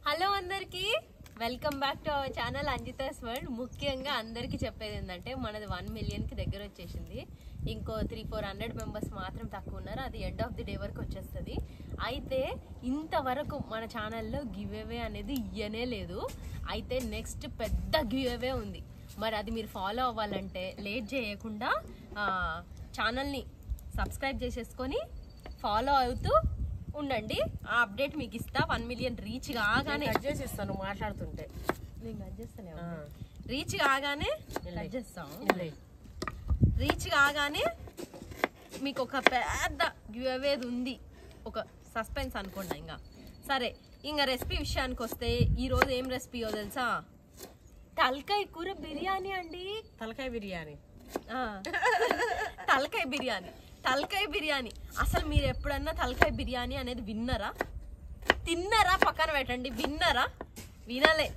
Hello అందరికి welcome back to our channel Anjitha's world. ముఖ్యంగా అందరికి చెప్పేది ఏంటంటే మనది 1 million కి దగ్గర వచ్చేసింది. ఇంకో 300-400 మెంబర్స్ మాత్రం తక్కువ ఉన్నారు. అది ఎండ్ ఆఫ్ ది డే వరకు వచ్చేస్తుంది. అయితే ఇంతవరకు మన ఛానల్లో గివ్ అవే అనేది ఇయ్యనే లేదు. అయితే నెక్స్ట్ పెద్ద గివ్ అవే ఉంది. మరి అది మీరు ఫాలో అవ్వాలంటే లేట్ చేయకుండా ఛానల్ని సబ్స్క్రైబ్ చేసేసుకొని ఫాలో అవుతూ ఉండండి. ఆ అప్డేట్ మీకు ఇస్తా. 1 million రీచ్ కాగానే చేస్తాను మాట్లాడుతుంటే రీచ్ కాగానే రీచ్ కాగానే మీకు ఒక పెద్ద గివ్ అవే ఉంది. ఒక సస్పెన్స్ అనుకోండి. ఇంకా సరే, ఇంకా రెసిపీ విషయానికి వస్తే ఈరోజు ఏం రెసిపీయో తెలుసా? తలకాయ కూర బిర్యానీ అండి. తలకాయ బిర్యానీ తలకాయ బిర్యానీ తలకాయ బిర్యానీ అసలు మీరు ఎప్పుడన్నా తలకాయ బిర్యానీ అనేది విన్నారా? తిన్నారా? పక్కన పెట్టండి. విన్నారా? వినలే.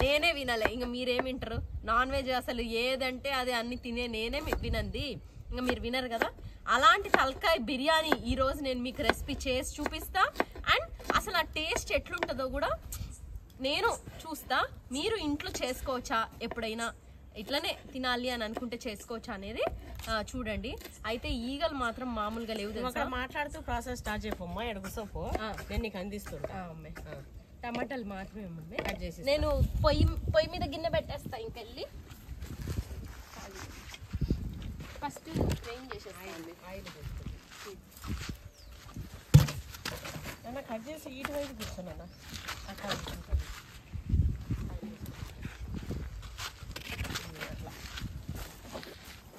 నేనే వినలే. ఇంకా మీరేం వింటారు? నాన్ వెజ్ అసలు ఏదంటే అది అన్ని తినే నేనే వినంది. ఇంకా మీరు వినరు కదా. అలాంటి తలకాయ బిర్యానీ ఈరోజు నేను మీకు రెసిపీ చేసి చూపిస్తా. అండ్ అసలు ఆ టేస్ట్ ఎట్లుంటుందో కూడా నేను చూస్తా. మీరు ఇంట్లో చేసుకోవచ్చా, ఎప్పుడైనా ఇట్లనే తినాలి అని అనుకుంటే చేసుకోవచ్చా అనేది చూడండి. అయితే ఈగలు మాత్రం మామూలుగా లేవు తెలుసా. మాట్లాడుతూ ప్రాసెస్ స్టార్ట్ చేయమ్మా. ఎడుగుసోపో నేను నీకు అందిస్తుంటా. టమాటాలు మాత్రమే మమ్మీ కట్ చేసి నేను పొయ్యి మీద గిన్నె పెట్టేస్తా. ఇంకెళ్ళి ఫస్ట్ ఫ్రైన్ చేసేస్తాను. ఆయిల్ అన్న కట్ చేసి ఇటు వైపు కూర్చున్నా. అట్లా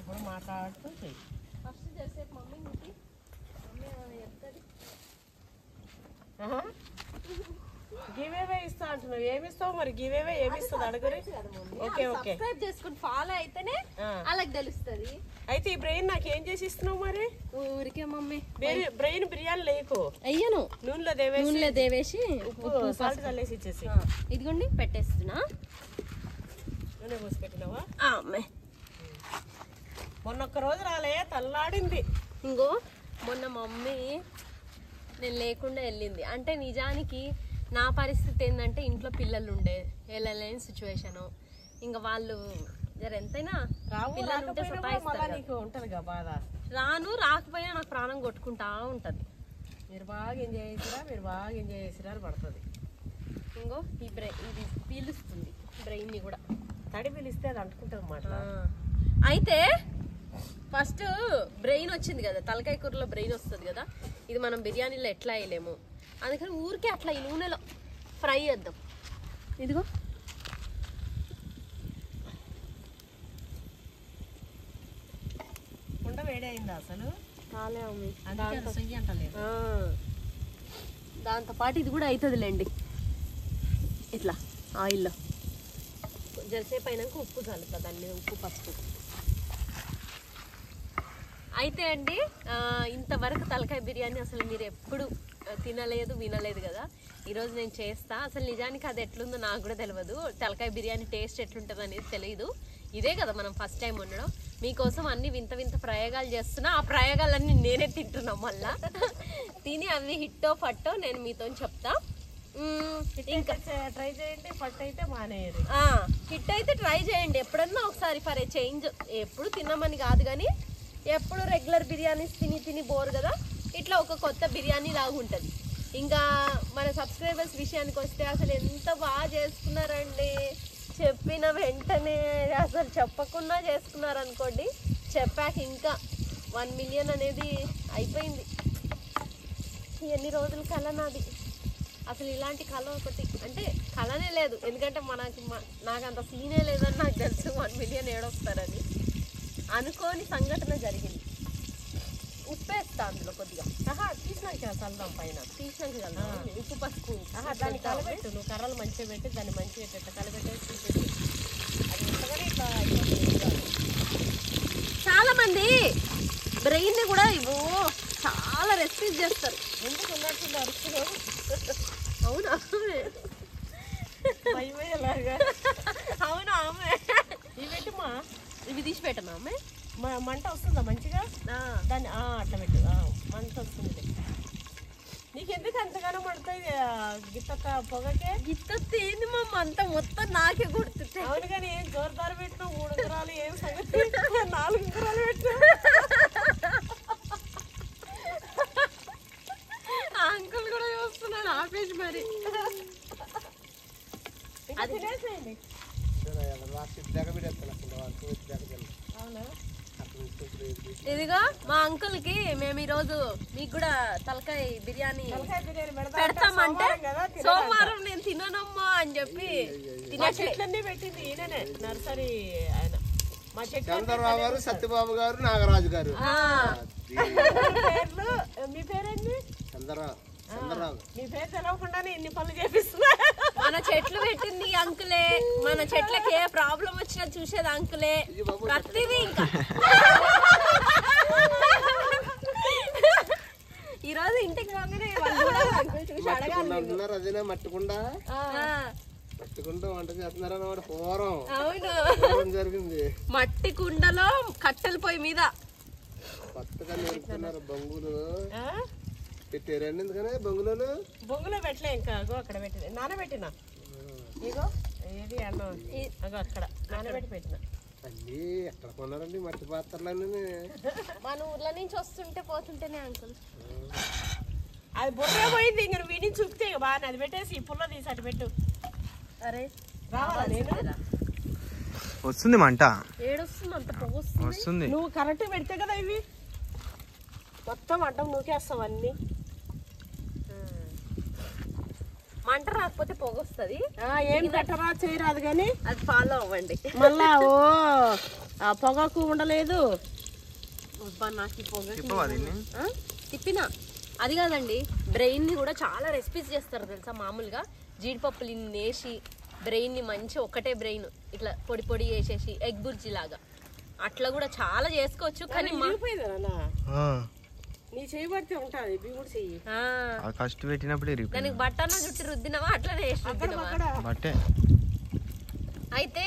ఇప్పుడు మాట్లాడుతూ చెయ్యి. ఫస్ట్ చేసేపు మమ్మీ ఇంటి మమ్మీ చెప్తుంది. గివేవే ఇస్తా అంటున్నావు. ఏమిస్తావు మరి? గివేవే ఏమిస్తుంది అడుగురి. ఓకే ఓకే, సబ్స్క్రైబ్ చేసుకుని ఫాలో అయితేనే అలాగే తెలుస్తుంది. అయితే ఈ బ్రెయిన్ నాకు ఏం చేసి ఇస్తున్నావు మరి? ఊరికే మమ్మీ బ్రెయిన్ బిర్యానీ లేకు. అయ్యను నూనెలో దేవేసి ఉప్పు సాల్ట్ చల్లేసి ఇచ్చేసి ఇదిగోండి పెట్టేస్తున్నా. నూనె పోసి పెట్టినావా? అమ్మే మొన్న ఒక్క రోజు రాలే, తల్లాడింది. ఇంకో మొన్న మమ్మీ నేను లేకుండా వెళ్ళింది. అంటే నిజానికి నా పరిస్థితి ఏంటంటే ఇంట్లో పిల్లలు ఉండే, వెళ్ళలేని సిచ్యువేషను. ఇంకా వాళ్ళు ఎంతైనా పిల్లలు ఉంటే ఉంటదిగా బాధ. రాను రాకపోయినా నాకు ప్రాణం కొట్టుకుంటా ఉంటది. మీరు బాగా ఎంజాయ్ చేసిరా అని పడుతుంది. ఇంకో ఇది పీలుస్తుంది బ్రెయిన్ని కూడా. తడి పీలిస్తే అది అంటుకుంటుంది అన్నమాట. అయితే ఫస్ట్ బ్రెయిన్ వచ్చింది కదా, తలకాయ కూరలో బ్రెయిన్ వస్తుంది కదా. ఇది మనం బిర్యానీలో ఎట్లా వేయలేము, అందుకని ఊరికే అట్లా ఈ నూనెలో ఫ్రై చేద్దాం. ఇదిగో కుండ వేడి అయిందా అసలు? చాలే అమ్మి. అంటలేదు. దాంతో పాటు ఇది కూడా అవుతుందిలేండి. ఇట్లా ఆయిల్లో జరసేపు అయినాక ఉప్పు చల్లుతా. దాని మీద ఉప్పు పసుపు. అయితే అండి, ఇంతవరకు తలకాయ బిర్యానీ అసలు మీరు ఎప్పుడు తినలేదు వినలేదు కదా. ఈరోజు నేను చేస్తా. అసలు నిజానికి అది ఎట్లుందో నాకు కూడా తెలియదు. తలకాయ బిర్యానీ టేస్ట్ ఎట్లుంటుంది అనేది తెలియదు. ఇదే కదా మనం ఫస్ట్ టైం వండడం. మీకోసం అన్ని వింత వింత ప్రయోగాలు చేస్తున్నా. ఆ ప్రయోగాలన్నీ నేనే తింటున్నా. మళ్ళా తిని అవి హిట్టో ఫట్టో నేను మీతో చెప్తా. ఇంకా ట్రై చేయండి. ఫట్ అయితే మానేయండి. హిట్ అయితే ట్రై చేయండి. ఎప్పుడన్నా ఒకసారి ఫర్ ఏ చేంజ్. ఎప్పుడు తిన్నామని కాదు కానీ ఎప్పుడు రెగ్యులర్ బిర్యానీస్ తిని బోర్ కదా. ఇట్లా ఒక కొత్త బిర్యానీ లాగా ఉంటుంది. ఇంకా మన సబ్స్క్రైబర్స్ విషయానికి వస్తే అసలు ఎంత బాగా చేసుకున్నారండి. చెప్పిన వెంటనే అసలు చెప్పకుండా చేసుకున్నారు అనుకోండి. చెప్పాక ఇంకా 1 million అనేది అయిపోయింది. ఎన్ని రోజుల కళ నాది. అసలు ఇలాంటి కళ ఒకటి అంటే కళనే లేదు. ఎందుకంటే నాకు అంత సీనే లేదని నాకు తెలుసు 1 million ఏడొస్తారని. అనుకోని సంఘటన జరిగింది. ఉప్పేస్తా అందులో కొద్దిగా. తీసినాక చల్దాం. పైన తీసినాక చల్దాం. ఉప్పు పసుపు దాన్ని కలబెట్టు. నువ్వు కర్రలు మంచిగా పెట్టి దాన్ని మంచిగా పెట్ట కలబెట్టేసి తీసేసి అది ఇంతగానే ఇట్లా చాలా మంది బ్రెయిన్ కూడా చాలా రెసిపీస్ చేస్తారు. ఎందుకు ఉన్నట్టుంది అరుస్తున్నావు? అవునా? భయమయ్యేలాగా. అవునా అమ్మే? ఇవి పెట్టుమా. ఇవి తీసి పెట్టమా అమ్మే? మంట వస్తుందా మంచిగా? దాన్ని అట్లా పెట్టు. మంట వస్తుంది. నీకెందుకు అంతగానో పడుతుంది గిత్తక్క పొగకే? గిత్త ఏంది మమ్మ అంత మొత్తం నాకే గుర్తుంటే. అవును కానీ ఏం జోరుదారు పెట్టినా 3 ఉంగరాలు ఏం సంగతి 4 ఉంగరాలు పెట్టినా. అంకుల్ కూడా చూస్తున్నాడు ఆపేసి మరి. అది తినేసేయండి. అవునా? ఇదిగో మా అంకుల్ కి మేము ఈరోజు మీకు కూడా తలకాయ బిర్యానీ పెడతామంటే సోమవారం నేను తిననమ్మా అని చెప్పి చెట్లన్నీ పెట్టింది ఈయననే నర్సరీ ఆయన. మా చంద్రబాబు గారు, సత్యబాబు గారు, నాగరాజు గారు. పేర్లు. మీ పేరేంటి? చంద్రరావు. మీ పేరు తెలవకుండానే ఇన్ని పనులు చేపిస్తున్నా. మన చెట్లు పెట్టింది అంకులే. మన చెట్లకి ఏ ప్రాబ్లం వచ్చినా చూసేది అంకులే. ప్రతిదీ ఇంకా ఈ రోజు ఇంటికి రాగానే వాళ్ళు కూడా అంకుల్ చూసి అడగాలి. అదేనా మట్టుకుండా వంట చేస్తున్నారన్నమాట. పూర్వం అవును జరిగింది. మట్టి కుండలో కట్టెల పొయ్యి మీద కొత్తగా నేర్చుకున్నారు. బొంగులు పెట్టారండి. ఎందుకనే బొంగులో పెట్టలే ఇంకా అక్కడ పెట్టిన నానబెట్టిన. ఇగో ఏది అన్నం అగో అక్కడ నానబెట్టి పెట్టిన. అన్నీ ఎక్కడ కొన్నారండి మట్టి పాత్రలన్నీ? మన ఊర్లో నుంచి వస్తుంటే పోతుంటేనే అంకుల్. అది బుర్రే పోయింది. ఇంక వీడిని చూపితే ఇక బాగా అది పెట్టేసి ఈ పుల్ల తీసి అటు పెట్టు. అరే రావాలా నేను? వస్తుంది మంట. ఏడొస్తుంది అంత పొగ వస్తుంది. నువ్వు కరెక్ట్ పెడితే కదా ఇవి మొత్తం అడ్డం నూకేస్తావు అన్ని. మంట రాకపోతే పొగ వస్తుంది. ఏం పెట్టరా చేయరాదు కానీ అది ఫాలో అవ్వండి. మళ్ళా ఓ పొగకు ఉండలేదు. నాకు పొగ తిప్పినా అది కాదండి. బ్రెయిన్ ని కూడా చాలా రెసిపీస్ చేస్తారు తెలుసా. మామూలుగా జీడిపప్పులు ఇన్ని వేసి బ్రెయిన్ ని మంచి ఒకటే బ్రెయిన్ ఇట్లా పొడి పొడి వేసేసి ఎగ్ బుర్జీ లాగా అట్లా కూడా చాలా చేసుకోవచ్చు. కానీ నీ చేయబడితే ఉంటుంది బిగుడు చెయ్యి. ఫస్ట్ పెట్టినప్పుడు దానికి బట్టన చుట్టి రుద్దినవా అట్లానే బట్టే. అయితే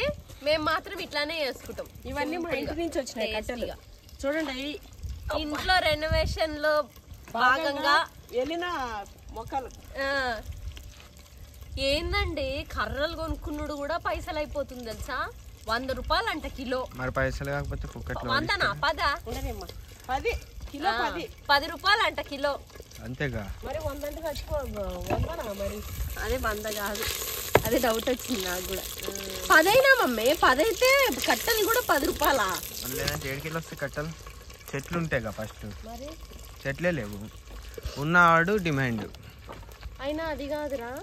మేము మాత్రం ఇట్లానే చేసుకుంటాం. ఇవన్నీ మా ఇంటి నుంచి వచ్చినాయి కట్టెలు. చూడండి ఇంట్లో రెనోవేషన్ లో భాగంగా వెళ్ళిన మొక్కలు. ఏందండి కర్రలు కొనుక్కున్నాడు కూడా పైసలు అయిపోతుంది తెలుసా. 100 రూపాయలు అంట కిలో. మరి పైసలు కాకపోతే కుక్కట్లో 100నా 10 కిలో 10 రూపాయలు అంట కిలో. అంతేగా మరి 100 అంటే చచ్చిపో 100 మరి. అదే 100 కాదు. అదే డౌట్ వచ్చింది నాకు కూడా. 10 అయినా మమ్మీ 10 అయితే కట్టలు కూడా 10 రూపాయలా? లేదంటే 7 కిలో వస్తే కట్టలు. చెట్లు ఉంటాయిగా ఫస్ట్. చెట్లే లేవు. ఉన్నవాడు డిమాండ్. అయినా అది కాదురా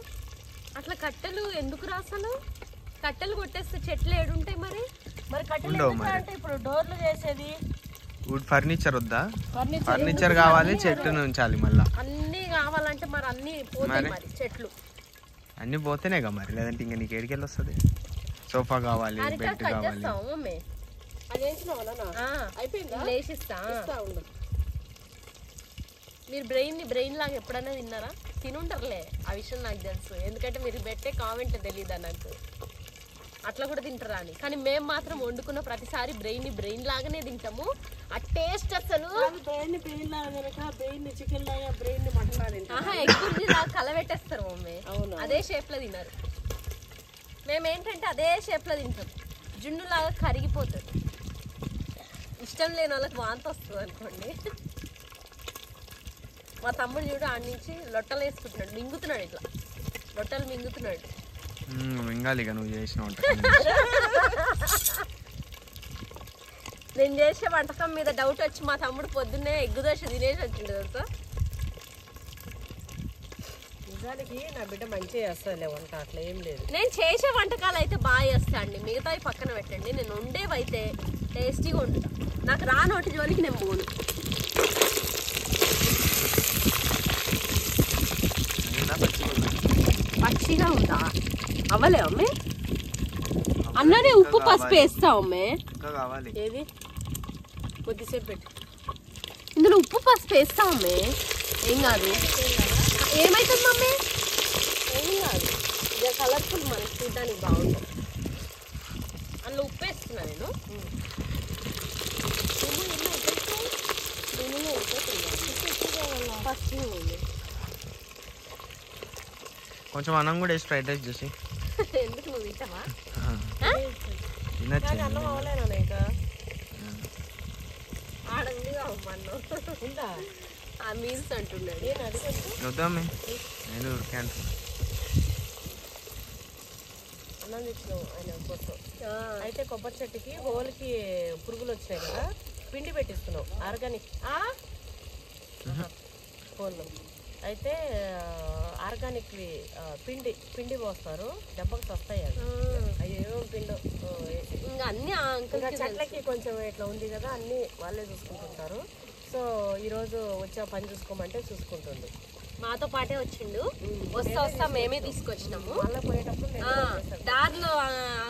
అట్లా కట్టెలు ఎందుకు రాసలు? కట్టెలు కొట్టేస్తే చెట్లు ఏడుంటాయి మరి. మరి కట్టెలు అంటే ఇప్పుడు డోర్లు చేసేది వుడ్ ఫర్నిచర్ వద్దా? ఫర్నిచర్ కావాలి, చెట్టు ఉంచాలి. మళ్ళా అన్ని కావాలంటే మరి అన్ని పోతాయి మరి చెట్లు. అన్ని పోతేనేగా మరి. లేదంటే ఇంకా నీకు ఏడికెళ్ళి వస్తుంది. సోఫా కావాలి, బెడ్ కావాలి. లేచిస్తా. మీరు బ్రెయిన్ లాగా ఎప్పుడైనా తిన్నారా? తినుంటారులే, ఆ విషయం నాకు తెలుసు. ఎందుకంటే మీరు పెట్టే కామెంట్ తెలియదా నాకు. అట్లా కూడా తింటారా అని. కానీ మేము మాత్రం వండుకున్న ప్రతిసారి బ్రెయిన్ లాగానే తింటాము. ఆ టేస్ట్ అసలు ఎగ్ బుర్జీ లాగా కలబెట్టేస్తారు మమ్మీ. అదే షేప్ లో తిన్నారు. మేమేంటంటే అదే షేప్ లో తింటాం. జున్ను లాగా కరిగిపోతుంది. ఇష్టం లేని వాళ్ళకి వాంతి వస్తుంది అనుకోండి. మా తమ్ముడు చూడు ఆడి నుంచి లొట్టలు వేసుకుంటున్నాడు, మింగుతున్నాడు. ఇట్లా లొట్టలు మింగుతున్నాడు. మింగాలిగా నువ్వు చేసిన నేను చేసే వంటకం మీద డౌట్ వచ్చి మా తమ్ముడు పొద్దున్నే ఎగ్గు దోశ తినేసి వచ్చిండు తెలుసా. నిజానికి నా బిడ్డ మంచిగా చేస్తుంది వంట, అట్లా ఏం లేదు. నేను చేసే వంటకాలు అయితే బాగా చేస్తా అండి. మిగతావి పక్కన పెట్టండి. నేను వండేవైతే టేస్టీగా వండుతా. నాకు రానోటి జోలికి నేను పోను. పచ్చిగా ఉందా? అవ్వలే అమ్మే. అన్ననే ఉప్పు పసుపు వేస్తావు అమ్మే. ఏది కొద్దిసేపు పెట్టు. ఇందులో ఉప్పు పసుపు వేస్తావు అమ్మే. ఏం కాదు. ఏమైతుంది మమ్మీ? ఏం కాదు. ఇక కలర్ఫుల్ మనకి చూడడానికి బాగుంటుంది. అందులో ఉప్పు వేస్తున్నా నేను. పసుపు కొంచెం అన్నం కూడా వేసి ఫ్రైడ్ రైస్ చేసి ఎందుకు నువ్వు తింటావా? తినచ్చు. అన్నం అవ్వలేనా ఇంకా ఆడందిగా అమ్మన్ను ఉందా ఆ మీల్స్ అంటున్నాడు. నేను అది కొంచెం వద్దామే నేను క్యాన్సర్ అన్నం తెచ్చినావు ఆయన కొట్టు. అయితే కొబ్బరి చెట్టుకి హోల్కి పురుగులు వచ్చాయి కదా, పిండి పెట్టిస్తున్నావు ఆర్గానిక్ హోల్లో. అయితే ఆర్గానిక్వి పిండి పోస్తారు, దెబ్బకి వస్తాయి అవి. అయ్యో పిండి ఇంకా అన్ని ఇంకా చెట్లకి కొంచెం ఇట్లా ఉంది కదా, అన్నీ వాళ్ళే చూసుకుంటుంటారు. సో ఈరోజు వచ్చా పని చూసుకోమంటే చూసుకుంటుంది. మాతో పాటే వచ్చిండు. వస్తా మేమే తీసుకొచ్చినాము. మళ్ళీ పోయేటప్పుడు దారిలో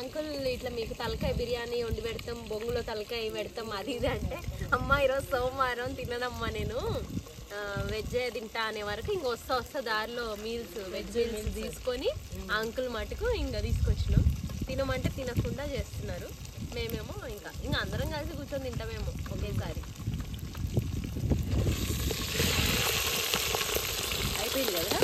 అంకుల్ ఇట్లా మీకు తలకాయ బిర్యానీ వండి పెడతాం, బొంగులో తలకాయ పెడతాం అది ఇది అంటే, అమ్మ ఈరోజు సోమవారం తిననమ్మా నేను వెజ్ తింటా అనే వరకు ఇంక వస్తా దారిలో వెజ్ మీల్స్ తీసుకొని అంకుల్ మటుకు ఇంకా తీసుకొచ్చినాం. తినమంటే తినకుండా చేస్తున్నారు. మేమేమో ఇంకా అందరం కలిసి కూర్చొని తింటామేమో ఒకేసారి. అయిపోయింది కదా?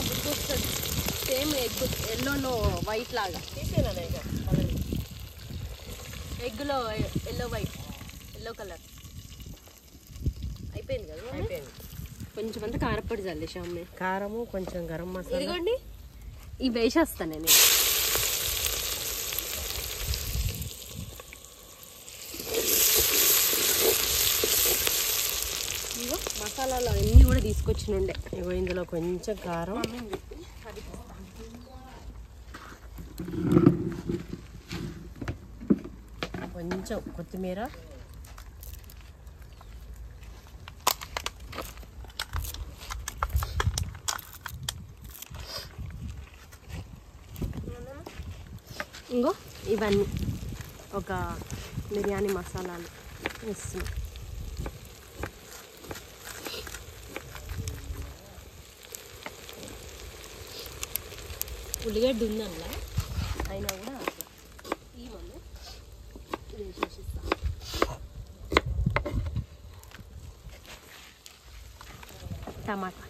బుక్ వస్తుంది సేమ్ ఎగ్ ఎల్లోలో వైట్ లాగా. తీసేనా ఇక కలర్ ఎగ్లో ఎల్లో కలర్ అయిపోయింది కదా? అయిపోయింది. కొంచెం అంతా కారపొడి చల్లేసాము. కారము కొంచెం గరం మసాలా. ఇదిగోండి ఇవి వేసేస్తాను నేను. ఇగో మసాలాలు అన్నీ కూడా తీసుకొచ్చినుండే. ఇగో ఇందులో కొంచెం కారం, కొంచెం కొత్తిమీర, ఇంకో ఇవన్నీ ఒక బిర్యానీ మసాలాలు వేస్తున్నాం. ఉల్లిగడ్డ ఉందల్లా అయినా కూడా అట్లా ఈ మంది వేసేసిస్తాం. టమాటా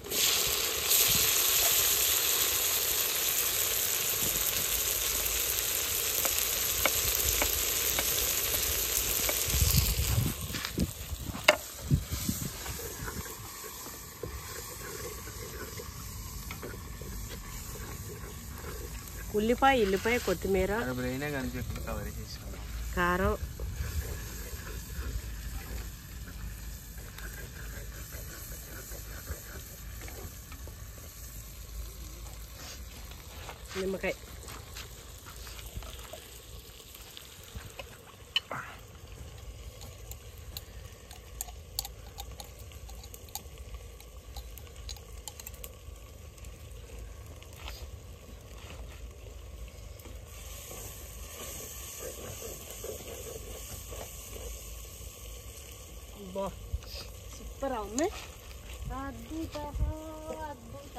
ఉల్లిపాయ, కొత్తిమీర, బ్రెయినే కనిపించకుండా కవర్ చేసుకున్నాం. కారం, నిమ్మకాయ. సూపర్ అమ్మే. అద్భుత అద్భుత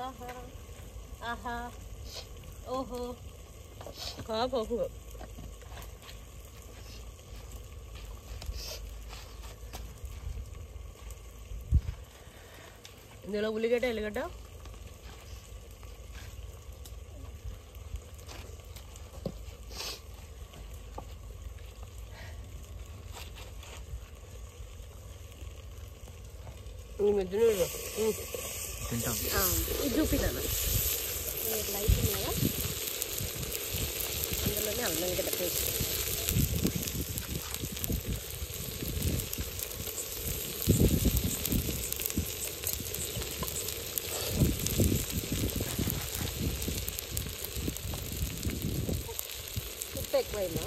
ఆహా ఓహో. కాకు ఇందులో ఎల్లిగడ్డ ఈ మధ్యలో తింటాం. ఇది చూపిదాను ఇట్లా అయిపోయింది కదా. అందులోనే అల్లం గడ్డ పేస్ట్. ఉప్పు ఎక్కువైనా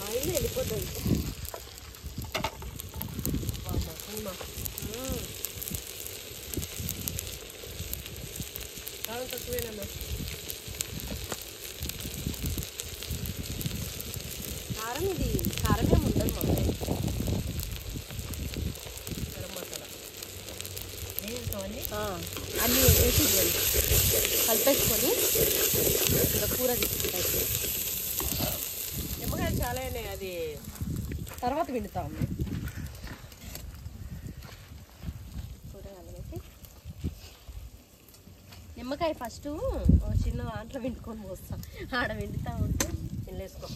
ఆయిల్ వెళ్ళిపోతుంది. కారం తక్కువేనమ్మా. కారం ఇది కారమే ఉండదు మమ్మీ. గరం మసాలా వేసుకోవాలి. అన్నీ వేసి కలిపేసుకొని ఇంకా కూర తీసుకుంటాయి. నిమ్మకాయలు చాలా అయినాయి, అది తర్వాత పిండుతాము. నిమ్మకాయ ఫస్ట్ చిన్న దాంట్లో విండుకొని పోస్తాం. ఆడ విండుతా ఉంటే వెళ్ళేసుకో.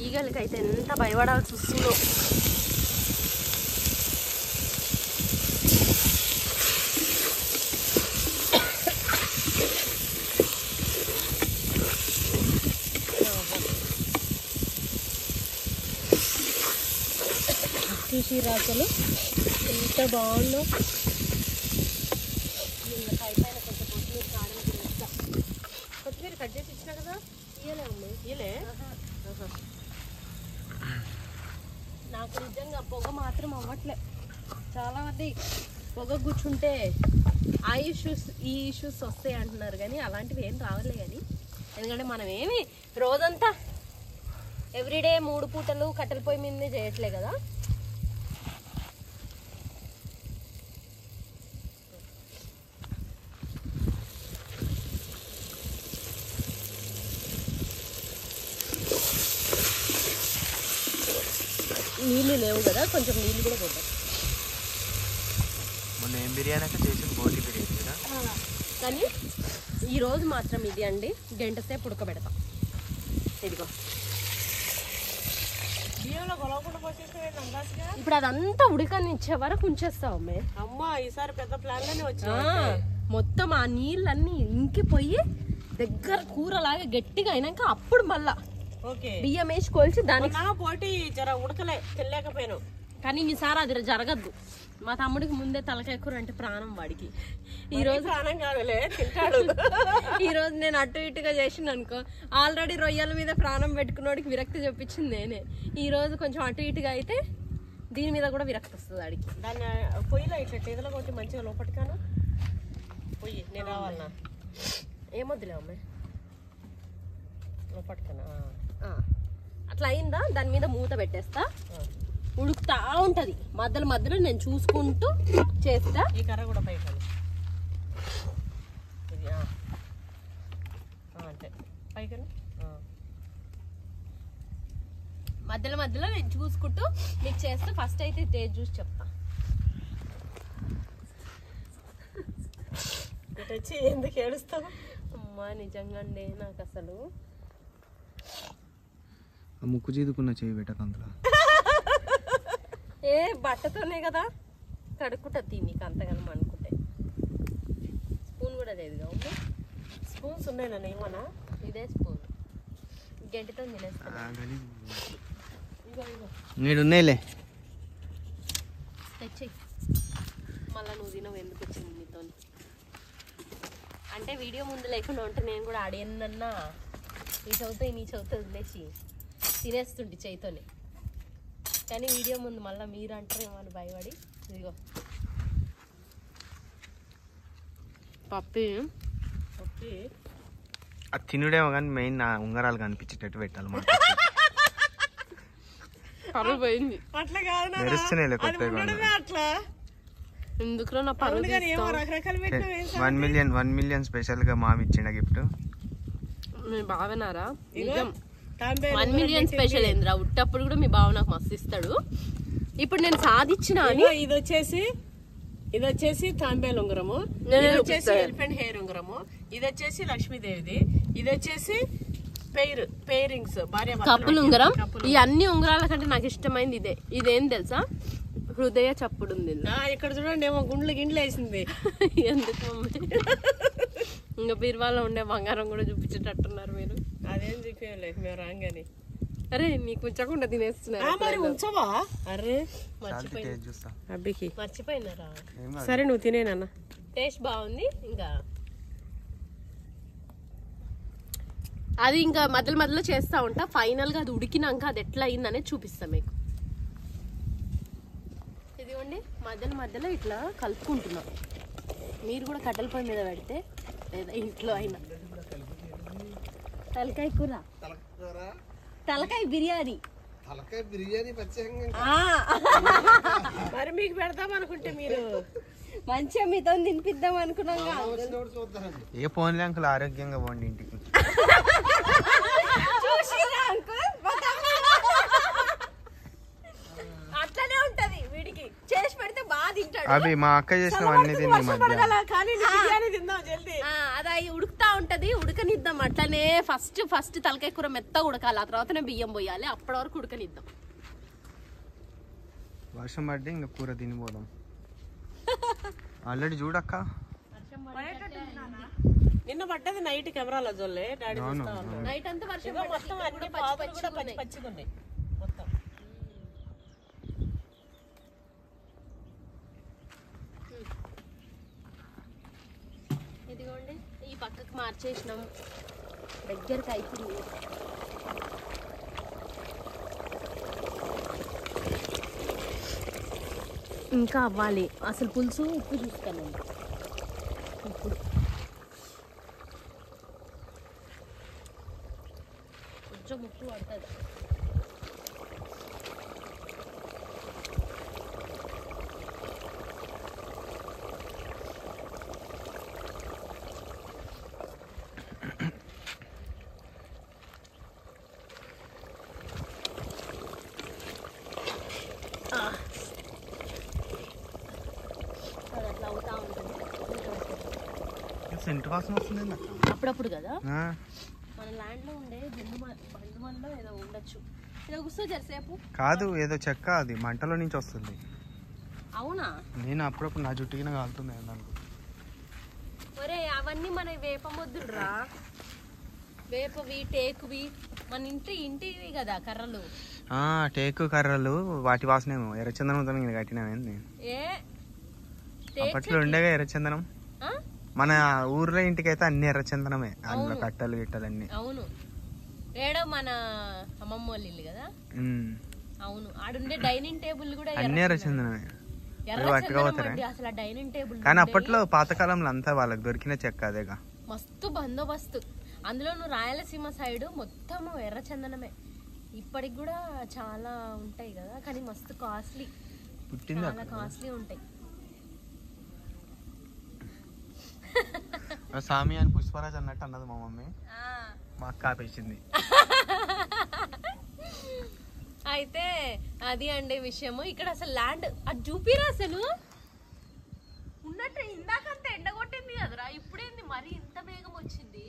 ఈగలకైతే ఎంత భయపడాల్సి వస్తుందో. రాజలు ఎంత బాగుందో. కొత్తిమీర కట్ చేసి ఇచ్చినా కదా, ఇయ్యలే ఉంది. ఇయ్యలే. నాకు నిజంగా పొగ మాత్రం అవ్వట్లే. చాలా మంది పొగ కూర్చుంటే ఆ ఇష్యూస్ ఈ ఇష్యూస్ వస్తాయి అంటున్నారు, కానీ అలాంటివి ఏం రావలే. కానీ ఎందుకంటే మనం ఏమి రోజంతా ఎవ్రీడే 3 పూటలు కట్టెల పొయ్యి మీదనే చేయట్లే కదా. నీళ్ళు లేవు కదా, కొంచెం నీళ్ళు కూడా పోతాయి. మొన్న ఏం బిర్యానీ అయితే చేసి బోటి బిర్యానీ కదా, కానీ ఈరోజు మాత్రం ఇది అండి, గంట సేపు ఉడకబెడతాం. ఇదిగో బియ్యంలో గొలవకుండా పోసేసేవేంటి అందాజుగా? ఇప్పుడు అదంతా ఉడకనిచ్చే వరకు ఉంచేస్తావు అమ్మే. అమ్మా ఈసారి పెద్ద ప్లాన్ లోనే ఆ, వచ్చాయి. మొత్తం ఆ నీళ్ళన్నీ ఇంకిపోయి దగ్గర కూరలాగా గట్టిగా అయినాక అప్పుడు మళ్ళా ఓకే బియ్యం వేసి కొలిచి దానికి. నా పోటీ జర ఉడకలే తెలియకపోయాను. కానీ ఈసారి అది జరగద్దు. మా తమ్ముడికి ముందే తలకాయ కూర అంటే ప్రాణం వాడికి. ఈ రోజు ప్రాణం కాదులే, తింటాడు. ఈ రోజు నేను అటు ఇటుగా చేసిన అనుకో, ఆల్రెడీ రొయ్యల మీద ప్రాణం పెట్టుకున్నోడికి విరక్తి చూపించింది నేనే. ఈ రోజు కొంచెం అటు ఇటుగా అయితే దీని మీద కూడా విరక్తి వస్తుంది వాడికి. దాన్ని పొయ్యిలో ఇట్లా చేతులు కొట్టి మంచిగా లోపటికాను పొయ్యి. నేను రావాలన్నా ఏమొద్దులే అమ్మాయి, లోపటికానా? అట్లా అయిందా, దాని మీద మూత పెట్టేస్తా, ఉడుకుతా ఉంటది. మధ్యలో మధ్యలో నేను చూసుకుంటూ చేస్తా. ఈ కర్ర కూడా పైకి ఇది అంటే పైకి మధ్యలో మధ్యలో నేను చూసుకుంటూ మీకు చేస్తా. ఫస్ట్ అయితే టేస్ట్ చూసి చెప్తా. ఇటు వచ్చి ఎందుకు ఏడుస్తావు? అమ్మా నిజంగా అండి, నాకు అసలు ముక్కు చీదుకున్న చేయి పెట్టక అందులో. ఏ బట్టతోనే కదా కడుక్కుంటా నీకు అంతగానం అనుకుంటే. స్పూన్ కూడా లేదుగా ఉంది. స్పూన్స్ ఉన్నాయి నన్ను ఏమన్నా? ఇదే స్పూన్, గంటితో తినేస్తా. నీడు ఉన్నాయిలే, తెచ్చి మళ్ళీ నువ్వు తినవు. ఎందుకు వచ్చింది నీతో అంటే వీడియో ముందు లేకుండా ఉంటే నేను కూడా ఆడేనన్నా నీ చదువుతాయి నీ చదువుతా వదిలేసి తినేస్తుంటే చేయితోనే. కానీ వీడియో ముందు మళ్ళీ మీరు అంటారేమో అని భయపడి ఇదిగో పప్పి. అది తినుడేమో కానీ మెయిన్ నా ఉంగరాలు కనిపించేటట్టు పెట్టాలి. మా పరువు పోయింది. అట్లా కాదు మెరుస్తున్నాయి అట్లా ఎందుకు నా పరువు రకరకాలు పెట్టిన 1 million స్పెషల్ గా మామి ఇచ్చిండ గిఫ్ట్. మీ బావనారా నిజం 1 million స్పెషల్ ఏంద్రా, ఉట్టప్పుడు కూడా మీ బావ నాకు మస్తు ఇస్తాడు. ఇప్పుడు నేను సాధించిన అని. ఇది వచ్చేసి తాంబేలు ఉంగరము, ఇది వచ్చేసి ఎలిఫెంట్ హెయిర్ ఉంగరము, ఇది వచ్చేసి లక్ష్మీదేవిది, ఇది వచ్చేసి పేరింగ్స్ భార్య కప్పులు ఉంగరం. ఈ అన్ని ఉంగరాల కంటే నాకు ఇష్టమైంది ఇదే. ఇదేం తెలుసా, హృదయ చప్పుడు ఉంది. ఇక్కడ చూడండి ఏమో గుండ్లు గిండ్లు వేసింది. ఎందుకు మమ్మీ, ఇంకా బీరువాలో ఉండే బంగారం కూడా చూపించేటట్టున్నారు మీరు. అదేం చూపించలే మేము రాగానే. అరే నీకు ఉంచకుండా తినేస్తున్నారు. మరి ఉంచవా? అరే మర్చిపోయినా మర్చిపోయినారా? సరే నువ్వు తినేనన్న. టేస్ట్ బాగుంది. ఇంకా అది ఇంకా మధ్యలో మధ్యలో చేస్తా ఉంటా. ఫైనల్ గా అది ఉడికినాక అది ఎట్లా అయిందనేది చూపిస్తా మీకు. ఇదిగోండి మధ్యలో మధ్యలో ఇట్లా కలుపుకుంటున్నాం. మీరు కూడా కట్టెల పొయ్యి మీద పెడితే లేదా ఇంట్లో అయినా. తలకాయ కూర, తలకాయ బిర్యానీ, తలకాయ బిర్యానీ మరి మీకు పెడతాం అనుకుంటే మీరు మంచిగా మీతో తినిపిద్దాం అనుకున్నాం. ఏ ఫోన్లే అంకుల్ ఆరోగ్యంగా పోండి ఇంటికి. అట్లనే ఉంటది వీడికి, చేసి పెడితే బాగా తింటాడు. అవి మా అక్క చేసినవన్నీ తిని మధ్య కానీ బిర్యానీ తిందాం జల్దీ. అది ఉడుకుతా ఉంటది, ఉడకనిద్దాం అట్లనే. ఫస్ట్ తలకాయ కూర మెత్తగా ఉడకాలి, ఆ తర్వాతనే బియ్యం పోయాలి, అప్పటి వరకు ఉడకనిద్దాం. వర్షం పడ్డి ఇంకా కూర తినిపోదాం. ఆల్రెడీ చూడక్క నిన్న పడ్డది నైట్ కెమెరాలో జోల్లే డాడీ నైట్ అంతా వర్షం మొత్తం అన్ని పాత్రలు కూడా పచ్చి పచ్చిగా ఉన్నాయి మొత్తం. ఇదిగోండి ఈ పక్కకు మార్చేసినాం, దగ్గరకు అయిపోయింది. ఇంకా అవ్వాలి, అసలు పులుసు ఉప్పు చూస్తానండి ఇప్పుడు. కొంచెం ఉప్పు పడుతుంది. అట్లా అవుతా ఉంటుంది సెంటు వాసన వస్తుంది అప్పుడప్పుడు కదా. మన ల్యాండ్ లో ఉండే బండుమల్లో ఏదో ఉండొచ్చు. ఇలా కూర్చో జరసేపు. కాదు, ఏదో చెక్క, అది మంటలో నుంచి వస్తుంది. అవునా? నేను అప్పుడప్పుడు నా జుట్టుకిన కాలుతుంది అనుకో. ఒరే అవన్నీ మన వేప మొద్దులురా, వేపవి టేకువి, మన ఇంటివి కదా కర్రలు. టేకు కర్రలు, వాటి వాసనేమో. ఎర్రచందనం కట్టినామేంది? ఏ అప్పట్లో ఉండేగా ఎర్రచందనం. మన ఊర్లో ఇంటికైతే అన్ని ఎర్రచందనమే, అందులో కట్టలు గిట్టలన్నీ. అవును, ఏడో మన అమ్మమ్మ వాళ్ళ ఇల్లు కదా. అవును, ఆడుండే డైనింగ్ టేబుల్ కూడా అన్ని ఎర్రచందనమే. అసలు డైనింగ్ టేబుల్ కానీ అప్పట్లో పాతకాలంలో అంతా వాళ్ళకి దొరికిన చెక్క అదేగా. మస్తు బందోబస్తు. అందులో నువ్వు రాయలసీమ సైడ్ మొత్తం ఎర్రచందనమే. ఇప్పటికి కూడా చాలా ఉంటాయి కదా, కానీ మస్తు కాస్ట్లీ, చాలా కాస్ట్లీ ఉంటాయి. సామి అని పుష్పరాజ్ అన్నట్టు అన్నది మా మమ్మీ, మా అక్క ఆపేసింది. అయితే అది అండి విషయము. ఇక్కడ అసలు ల్యాండ్ అది చూపిరా, అసలు ఉన్నట్టు ఇందాకంత ఎండ కొట్టింది కదరా, ఇప్పుడేంది మరి ఇంత వేగం వచ్చింది.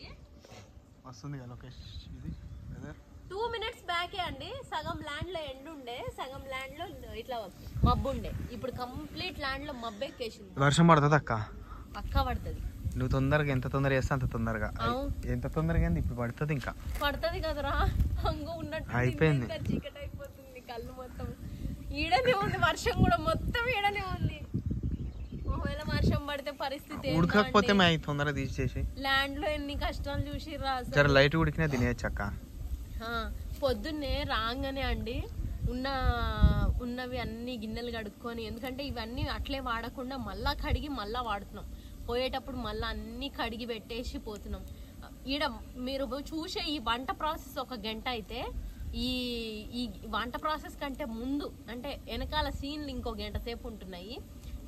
వస్తుంది కదా లొకేషన్ ఇది. 2 minutes బ్యాకే అండి సగం ల్యాండ్ లో ఎండ ఉండే, సగం ల్యాండ్ లో ఇట్లా మబ్బు ఉండే. ఇప్పుడు కంప్లీట్ ల్యాండ్ లో మబ్బు ఎక్కేసింది. వర్షం పడుతుంది అక్క, పక్కా పడుతుంది. నువ్వు తొందరగా ఎంత తొందరగా చేస్తా అంత తొందరగా. ఎంత తొందరగా ఇప్పుడు పడుతుంది, ఇంకా పడుతుంది కదరా. హంగు ఉన్నట్టు అయిపోయింది, చీకటి అయిపోతుంది, కళ్ళు మొత్తం ఈడనే ఉంది. వర్షం కూడా మొత్తం ఈడనే ఉంది. ఒకవేళ వర్షం పడితే పరిస్థితి ఉడకపోతే తొందరగా తీసేసి. ల్యాండ్ లో ఎన్ని కష్టాలు చూసి జర లైట్ ఉడికినా తినేయచ్చు అక్క. పొద్దున్నే రాగానే అండి ఉన్నవి అన్ని గిన్నెలు కడుక్కొని, ఎందుకంటే ఇవన్నీ అట్లే వాడకుండా మళ్ళా కడిగి మళ్ళా వాడుతున్నాం. పోయేటప్పుడు మళ్ళీ అన్ని కడిగి పెట్టేసి పోతున్నాం. ఈడ మీరు చూసే ఈ వంట ప్రాసెస్ 1 గంట అయితే, ఈ వంట ప్రాసెస్ కంటే ముందు అంటే వెనకాల సీన్లు ఇంకో గంట సేపు ఉంటున్నాయి.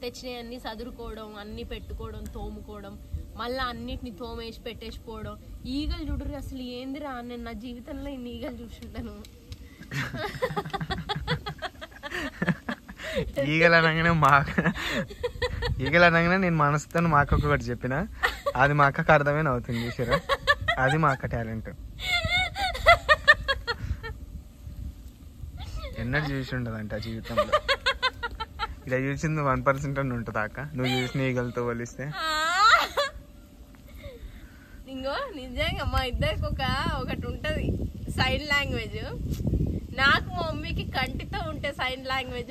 తెచ్చినవి అన్ని సదురుకోవడం, అన్ని పెట్టుకోవడం, తోముకోవడం, మళ్ళీ అన్నిటిని తోమేసి పెట్టేసిపోవడం. ఈగలు చూడరు అసలు ఏందిరా, నేను నా జీవితంలో ఇన్ని ఈగలు చూసుంటాను. ఈగలు అనగానే నేను మనసుతో మా అక్కకు ఒకటి చెప్పిన, అది మా అక్కకు అర్థమే అవుతుంది. చూసారా, అది మా అక్క టాలెంట్. ఎన్నడూ చూసి ఉండదంట జీవితంలో. ఇలా చూసింది 1% అని ఉంటుంది అక్క, నువ్వు చూసిన ఈగలతో పోలిస్తే. ఇంకో నిజంగా మా ఇద్దరికి ఒకటి ఉంటది సైన్ లాంగ్వేజ్. నాకు మా మమ్మీకి కంటితో ఉంటే సైన్ లాంగ్వేజ్,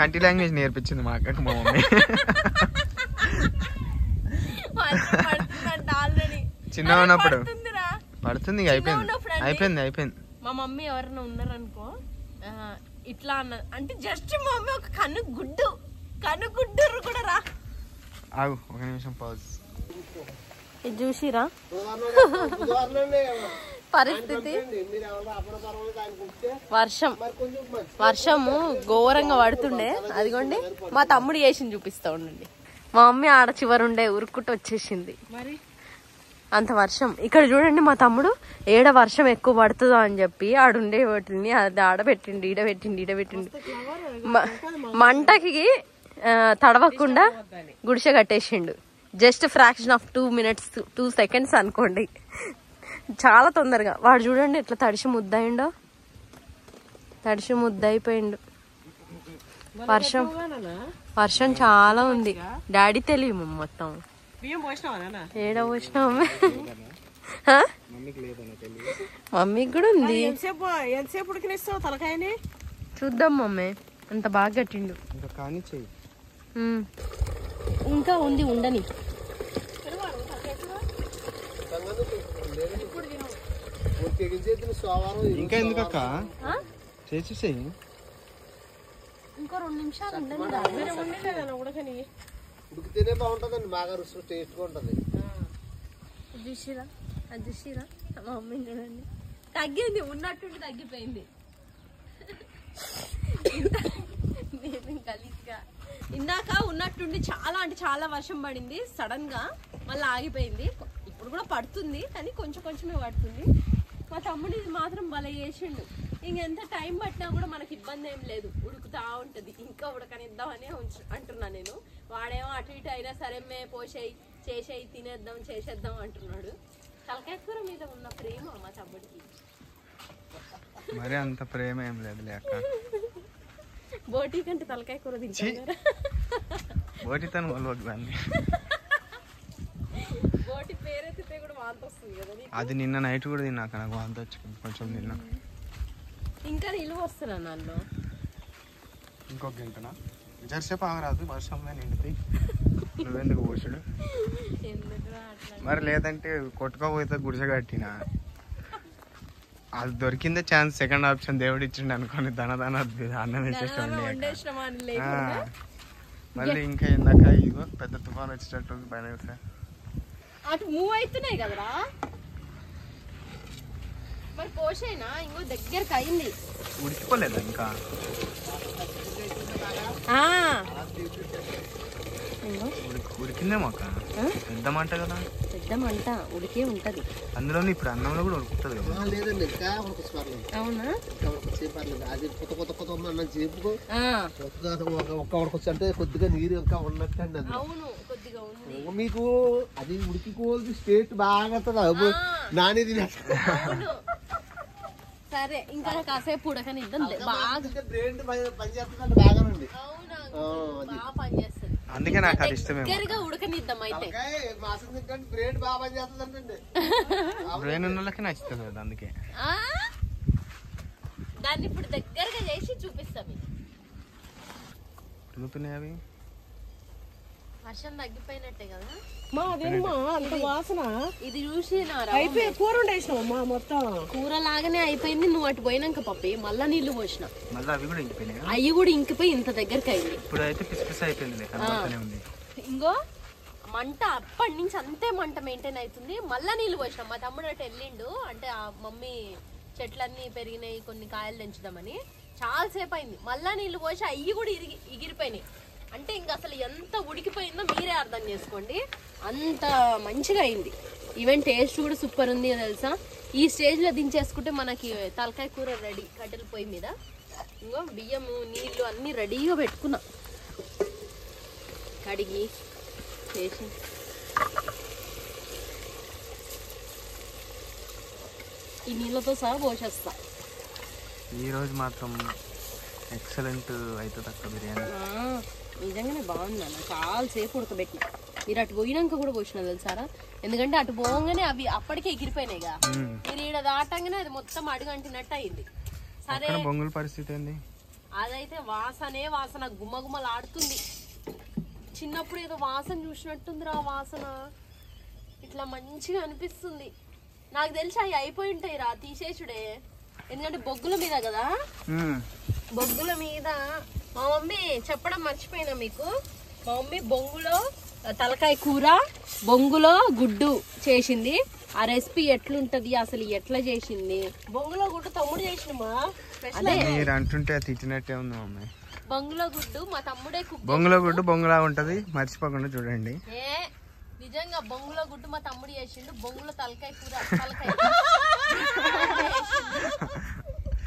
కంటి లాంగ్వేజ్ నేర్పించింది మా అక్కకి మా మమ్మీ. ఆల్రెడీ చిన్నగా ఉన్నప్పుడు పడుతుంది. అయిపోయింది. మా మమ్మీ ఎవరైనా ఉన్నారనుకో ఇట్లా అన్నది అంటే జస్ట్ మా మమ్మీ ఒక కనుగుడ్డు కూడా రా. ఆగు, 1 నిమిషం పాజ్. ఇది చూసిరా పరిస్థితి. వర్షము ఘోరంగా పడుతుండే. అదిగోండి మా తమ్ముడు చేసింది చూపిస్తా ఉండండి. మా మమ్మీ ఆడ చివరుండే ఉరుక్కుంటూ వచ్చేసింది. అంత వర్షం. ఇక్కడ చూడండి మా తమ్ముడు ఏడ వర్షం ఎక్కువ పడుతుందో అని చెప్పి ఆడుండే వాటిని అది ఆడబెట్టిండి ఈడబెట్టిండి మంటకి తడవకుండా గుడిసె కట్టేసిండు. Just fraction of 2 minutes 2 seconds అనుకోండి, చాలా తొందరగా. వాడు చూడండి ఎట్లా తడిసి ముద్దయిండో, తడిసి ముద్దయిపోయిండు. వర్షం చాలా ఉంది. డాడీ తెలియము మొత్తం ఏడ పోసినావు మమ్మీకి కూడా ఉంది. ఎంతసేపు ఉడికినిస్తావు తలకాయని? చూద్దాం మమ్మీ, అంత బాగా కట్టిండు. ఇంకా ఉంది ఉండని. ఇంకా ఎందుకక్క చేసేసేయి, ఇంకో 2 నిమిషాలు ఉండని. ఉడికితేనే బాగుంటుందండి, బాగా రుచి టేస్ట్గా ఉంటుంది. చూసిరా మా మమ్మీ చూడండి, తగ్గింది, ఉన్నట్టుండి తగ్గిపోయింది. ఇందాక ఉన్నట్టుండి చాలా అంటే చాలా వర్షం పడింది, సడన్ గా మళ్ళీ ఆగిపోయింది. ఇప్పుడు కూడా పడుతుంది కానీ కొంచెం కొంచెమే పడుతుంది. మా తమ్ముడు ఇది మాత్రం భలే చేసిండు. ఇంకెంత టైం పట్టినా కూడా మనకి ఇబ్బంది ఏం లేదు, ఉడుకుతా ఉంటది. ఇంకా ఉడకనిద్దామని అంటున్నా నేను. వాడేమో అటు ఇటు అయినా సరే పోసేయి చేసేయి చేసేద్దాం అంటున్నాడు. తలకాయ కూర మీద ఉన్న ప్రేమ మా తమ్ముడికి. మరి అంత ప్రేమ ఏం లేదు లేక, బోటి కంటే తలకాయ కూర తింటారు. బోటితో దాన్ని బోటి పేరెత్తితే కూడా వాంత వస్తుంది కదా. అది నిన్న నైట్ కూడా తిన్నాక నాకు వాంత వచ్చింది కొంచెం తిన్నా. ఇంకా నిలువ వస్తున్నా నన్ను. ఇంకొక గంటనా జరసేపు ఆగరాదు, వర్షంలో నిండితే నువ్వెందుకు పోసాడు. మరి లేదంటే కొట్టుకోపోతే గుడిసె కట్టినా, అది దొరికిందే ఛాన్స్. సెకండ్ ఆప్షన్ దేవుడు ఇచ్చిండు అనుకోని దనదన అన్నం వేసేసి మళ్ళీ ఇంకా ఇందాక ఇగో పెద్ద తుఫాన్ వచ్చేటట్టు పైన అటు మూవ్ అవుతున్నాయి కదరా. మరి పోసేనా ఇంకో దగ్గరకు అయింది, ఉడికిపోలేదా ఇంకా? ఉడికిందేమో అక్క, పెద్ద మంట కదా. పెద్ద మంట ఉడికే ఉంటది అందులో. ఇప్పుడు అన్నంలో కూడా ఉడుకుతుంది కదా. లేదండి ఇంకా ఉడకొచ్చుకోవాలి. అవునా? అది కొత్త అన్నం చేపుకో ఒక్క ఉడకొచ్చు అంటే కొద్దిగా నీరు ఇంకా ఉన్నట్టు అండి. అది అవును కొద్దిగా ఉంది మీకు. అది ఉడికికోవాలి స్టేట్ బాగా నాని తినేస్తా. సరే ఇంకా కాసేపు ఉడకనిద్దాం. బ్రెయిన్ పనిచేస్తుందండి బాగానండి. బాగా పనిచేస్తుంది, అందుకే నాకు అది ఇష్టమే. దగ్గరగా ఉడకనిద్దాం. అయితే మాసం తింటే బ్రెయిన్ బాగా పనిచేస్తుందండి. బ్రెయిన్ ఉన్న వాళ్ళకి నచ్చుతుంది కదా, అందుకే దాన్ని ఇప్పుడు దగ్గరగా చేసి చూపిస్తాం. ఉడుకుతున్నాయి అవి. వర్షం తగ్గిపోయినట్టే కదా మా అదేమా అంత వాసన. ఇది చూసి అయిపోయి కూర వండేసినావమ్మా మొత్తం. కూర లాగానే అయిపోయింది. నువ్వు అటు పోయినాక పప్పి మళ్ళా నీళ్లు పోసిన, మళ్ళీ అవి కూడా ఇంకిపోయినాయి. అవి కూడా ఇంకిపోయి ఇంత దగ్గరికి అయింది. ఇప్పుడు అయితే పిసి అయిపోయింది. ఇంకో మంట అప్పటి నుంచి అంతే మంట మెయింటైన్ అవుతుంది. మళ్ళా నీళ్లు పోసినాం. మా తమ్ముడు అటు వెళ్ళిండు, అంటే ఆ మమ్మీ చెట్లన్నీ పెరిగినాయి కొన్ని కాయలు తెంచుదామని. చాలా సేపు అయింది. మళ్ళా నీళ్లు పోసి అవి కూడా ఎగిరిపోయినాయి. అంటే ఇంకా అసలు ఎంత ఉడికిపోయిందో మీరే అర్థం చేసుకోండి. అంత మంచిగా అయింది. ఈవెన్ టేస్ట్ కూడా సూపర్ ఉంది తెలుసా. ఈ స్టేజ్ లో దించేసుకుంటే మనకి తలకాయ కూర రెడీ. కట్టెల పొయ్యి మీద ఇంకో బియ్యము నీళ్లు అన్ని రెడీగా పెట్టుకున్నా, కడిగి చేసి. ఈ నీళ్ళతో సహా పోసేస్తా. ఈ రోజు మాత్రం ఎక్సలెంట్ అవుతుంది అక్క బిర్యానీ. నిజంగానే బాగుంది అన్న. చాలా సేపు ఉడకబెట్టిన. మీరు అటు పోయినాక కూడా పోసిన తెలుసారా, ఎందుకంటే అటు పోగానే అవి అప్పటికే ఎగిరిపోయినాయిగా. మీరు ఈడ దాటంగానే అది మొత్తం అడుగంటినట్టు అయింది. సరే బొంగుల పరిస్థితి ఏంది? అదైతే వాసన గుమ్మగుమ్మలాడుతుంది. చిన్నప్పుడు ఏదో వాసన చూసినట్టుందిరా. వాసన ఇట్లా మంచిగా అనిపిస్తుంది. నాకు తెలిసి అవి అయిపోయి ఉంటాయి రా, తీసేసుడే. ఎందుకంటే బొగ్గుల మీద కదా, బొగ్గుల మీద. మా మమ్మీ చెప్పడం మర్చిపోయినా మీకు. మా మమ్మీ బొంగులో తలకాయ కూర, బొంగులో గుడ్డు చేసింది. ఆ రెసిపీ ఎట్లుంటది అసలు, ఎట్లా చేసింది? బొంగులో గుడ్డు తమ్ముడు చేసినమా. మీరు అంటుంటే తిట్టినట్టే ఉంది మమ్మీ. బొంగులో గుడ్డు మా తమ్ముడే. బొంగులో గుడ్డు బొంగులా ఉంటది, మర్చిపోకుండా చూడండి. నిజంగా బొంగులో గుడ్డు మా తమ్ముడు చేసిండు. బొంగులో తలకాయ కూర తలకాయ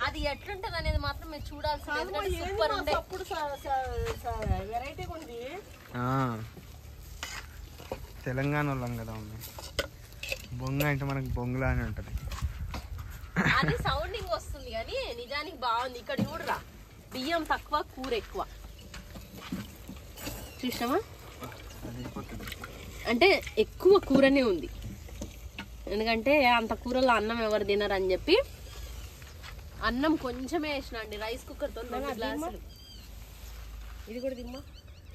అది ఎట్లుంటది అనేది మాత్రం మీరు చూడాల్సింది. సూపర్ ఉండే అప్పుడు వెరైటీగా ఉంది. తెలంగాణ వాళ్ళం కదా మమ్మీ. బొంగ అంటే మనకి బొంగులా అని ఉంటది. అది సౌండింగ్ వస్తుంది కానీ నిజానికి బాగుంది. ఇక్కడ చూడరా, బియ్యం తక్కువ కూర ఎక్కువ. చూసామా, అంటే ఎక్కువ కూరనే ఉంది. ఎందుకంటే అంత కూరలో అన్నం ఎవరు తినరు అని చెప్పి అన్నం కొంచెమే వేసిన అండి. రైస్ కుక్కర్ తో గ్లాసులు. ఇది కూడా దిమ్మా.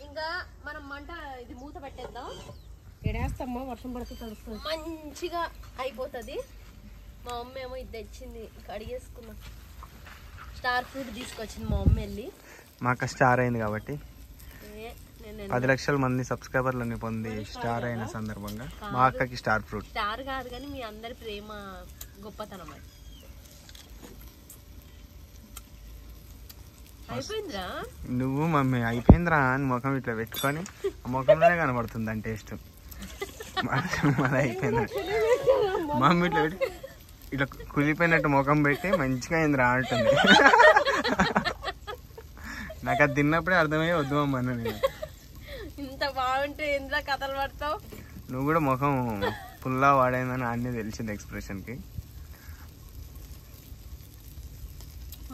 ఇంకా మనం మంట ఇది మూత పెట్టేద్దాం. ఎడేస్తామ్మా, వర్షం పడితే తడుస్తుంది. మంచిగా అయిపోతుంది. మా అమ్మ ఏమో ఇది తెచ్చింది, కడిగేసుకున్నాం. స్టార్ ఫ్రూట్ తీసుకొచ్చింది మా అమ్మ వెళ్ళి. మా అక్క స్టార్ అయింది కాబట్టి 10 లక్షల మంది సబ్స్క్రైబర్లని పొంది స్టార్ అయిన సందర్భంగా మా అక్కకి స్టార్ ఫ్రూట్. స్టార్ కాదు కానీ మీ అందరి ప్రేమ గొప్పతనం అది. అయిపోయిందిరా. నువ్వు మమ్మీ అయిపోయిందిరా అని ముఖం ఇట్లా పెట్టుకొని ఆ ముఖంలోనే కనబడుతుంది అని టేస్ట్. మళ్ళీ అయిపోయింది మమ్మీ ఇట్లా పెట్టి ఇట్లా కులిపోయినట్టు ముఖం పెట్టి మంచిగా అయిందిరా అంటుంది. నాకు అది తిన్నప్పుడే అర్థమయ్యే వద్దు అమ్మ అన్న. నేను ఇంత బాగుంటే ఎందులో కథలు పడతావు. నువ్వు కూడా ముఖం పుల్లా వాడైందని అన్నీ తెలిసింది ఎక్స్ప్రెషన్ కి.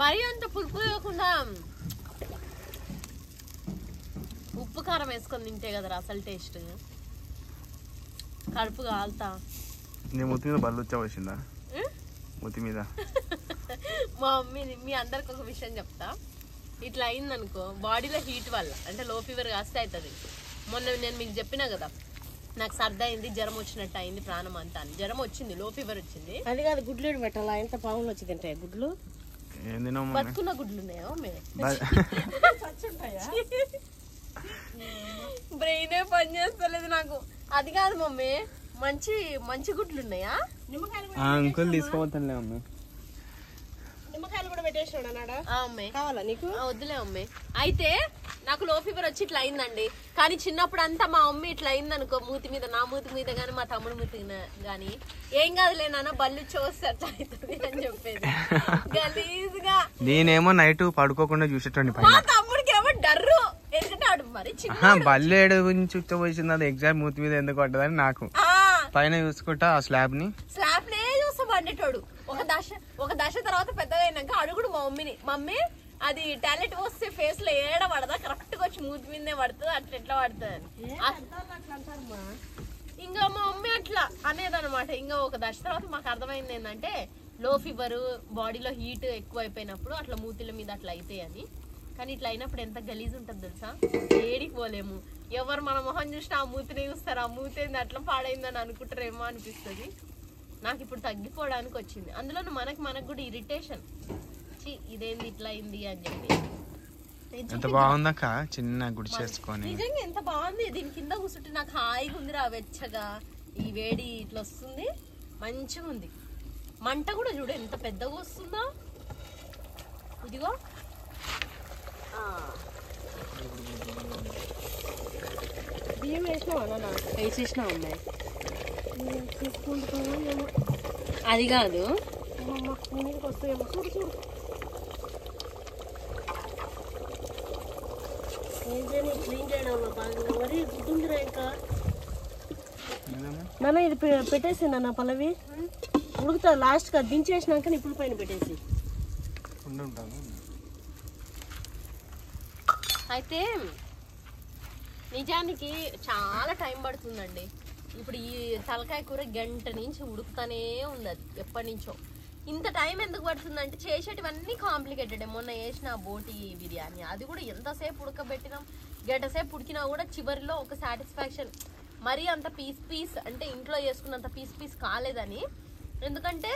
మరి అంత పులుపు లేకుండా ఉప్పు కారం వేసుకొని తింటే కదరా అసలు టేస్ట్. కడుపు కాలుతా. నీ మూతి మీద బల్లు వచ్చా వచ్చిందా? మూతి మీద. మా మమ్మీ మీ అందరికి ఒక విషయం చెప్తా. ఇట్లా అయిందనుకో బాడీలో హీట్ వల్ల, అంటే లో ఫీవర్ కాస్తే అవుతుంది. మొన్న నేను మీకు చెప్పినా కదా, నాకు సర్ది అయింది, జ్వరం వచ్చినట్టు అయింది, ప్రాణం అంతా అని. జ్వరం వచ్చింది, లో ఫీవర్ వచ్చింది. అది కాదు, గుడ్లు పెట్టాలా? ఎంత పావులు వచ్చి తింటాయి గుడ్లు? బతుకున్న గుడ్లు ఉన్నాయా బ్రెయిన్ పని చేస్తలేదు నాకు. అది కాదు మమ్మీ, మంచి మంచి గుడ్లు ఉన్నాయా? అంకుల్ తీసుకోవద్దులే మమ్మీ. నిమ్మకాయలు కూడా పెట్టేసినాడా? కావాలా నీకు? వద్దులే మమ్మీ. అయితే నాకు లో ఫీవర్ వచ్చి ఇట్లా అయిందండి. కానీ చిన్నప్పుడు అంతా మా మమ్మీ ఇట్లా అయింది అనుకో, మూతి మీద, నా మూతి మీద గానీ మా తమ్ముడు మూతి గానీ, ఏం కాదులే నాన్న బల్లు చూస్తే అట్లా అవుతుంది అని చెప్పేది గలీజ్ గా. నేనేమో నైట్ పడుకోకుండా చూసేటండి మా తమ్ముడికి ఏమో డర్రు, ఎందుకంటే ఆడు మరి బల్లు ఏడు గురించి చుట్టపోయింది. అది ఎగ్జాక్ట్ మూతి మీద ఎందుకు పడ్డదని నాకు పైన చూసుకుంటా ఆ స్లాబ్ నే చూస్తా పండేటోడు. ఒక దశ తర్వాత పెద్దగా అయినాక అడుగుడు మా మమ్మీని, మమ్మీ అది టాయిలెట్ వస్తే ఫేస్ లో ఏడ పడదా, కరెక్ట్ గా వచ్చి మూతి మీదనే పడుతుంది, అట్లా ఎట్లా పడుతుంది అని. ఇంకా మా మమ్మీ అట్లా అనేదన్నమాట. ఇంకా ఒక దశ తర్వాత మాకు అర్థమైంది ఏంటంటే, లో ఫీవర్, బాడీలో హీట్ ఎక్కువ అయిపోయినప్పుడు అట్లా మూతిల మీద అట్లా అవుతాయి అని. కానీ ఇట్లా అయినప్పుడు ఎంత గలీజ్ ఉంటుంది తెలుసా, ఏడికి పోలేము. ఎవరు మన మొహం చూసినా ఆ మూతిని చూస్తారు, ఆ మూతి ఏంది అట్లా పాడైందని అనుకుంటారేమో అనిపిస్తుంది. నాకు ఇప్పుడు తగ్గిపోవడానికి వచ్చింది. అందులో మనకు కూడా ఇరిటేషన్, ఇదేంది ఇట్లా అయింది అని చెప్పి. ఎంత బాగుందక్క చిన్న గుడి చేసుకొని. నిజంగా ఎంత బాగుంది. దీని కింద కూర్చుంటే నాకు హాయిగా ఉందిరా, వెచ్చగా. ఈ వేడి ఇట్లా వస్తుంది, మంచిగా ఉంది. మంట కూడా చూడు ఎంత పెద్దగా వస్తుందో. ఇదిగో బియ్యం వేసినావా నాన్న? వేసేసినా ఉన్నాయి. అది కాదు నీకు వస్తాయేమో, చూడు చూడు. ఏం చేయని క్లీన్ చేయడం బాగా మరి గుడ్డుందిరా ఇంకా. నాన్న ఇది పెట్టేసి నాన్న పల్లవి ఉడుకుతా. లాస్ట్ గా దించేసినాక నిప్పుల పైన పెట్టేసి. అయితే నిజానికి చాలా టైం పడుతుందండి. ఇప్పుడు ఈ తలకాయ కూర గంట నుంచి ఉడుకుతానే ఉంది. అది ఎప్పటి నుంచో. ఇంత టైం ఎందుకు పడుతుందంటే చేసేటివన్నీ కాంప్లికేటెడ్. మొన్న వేసిన బోటి బిర్యానీ, అది కూడా ఎంతసేపు ఉడకబెట్టినాం, గంట సేపు ఉడికినా కూడా చివరిలో ఒక సాటిస్ఫాక్షన్. మరీ అంత పీస్ అంటే ఇంట్లో చేసుకున్నంత పీస్ కాలేదని. ఎందుకంటే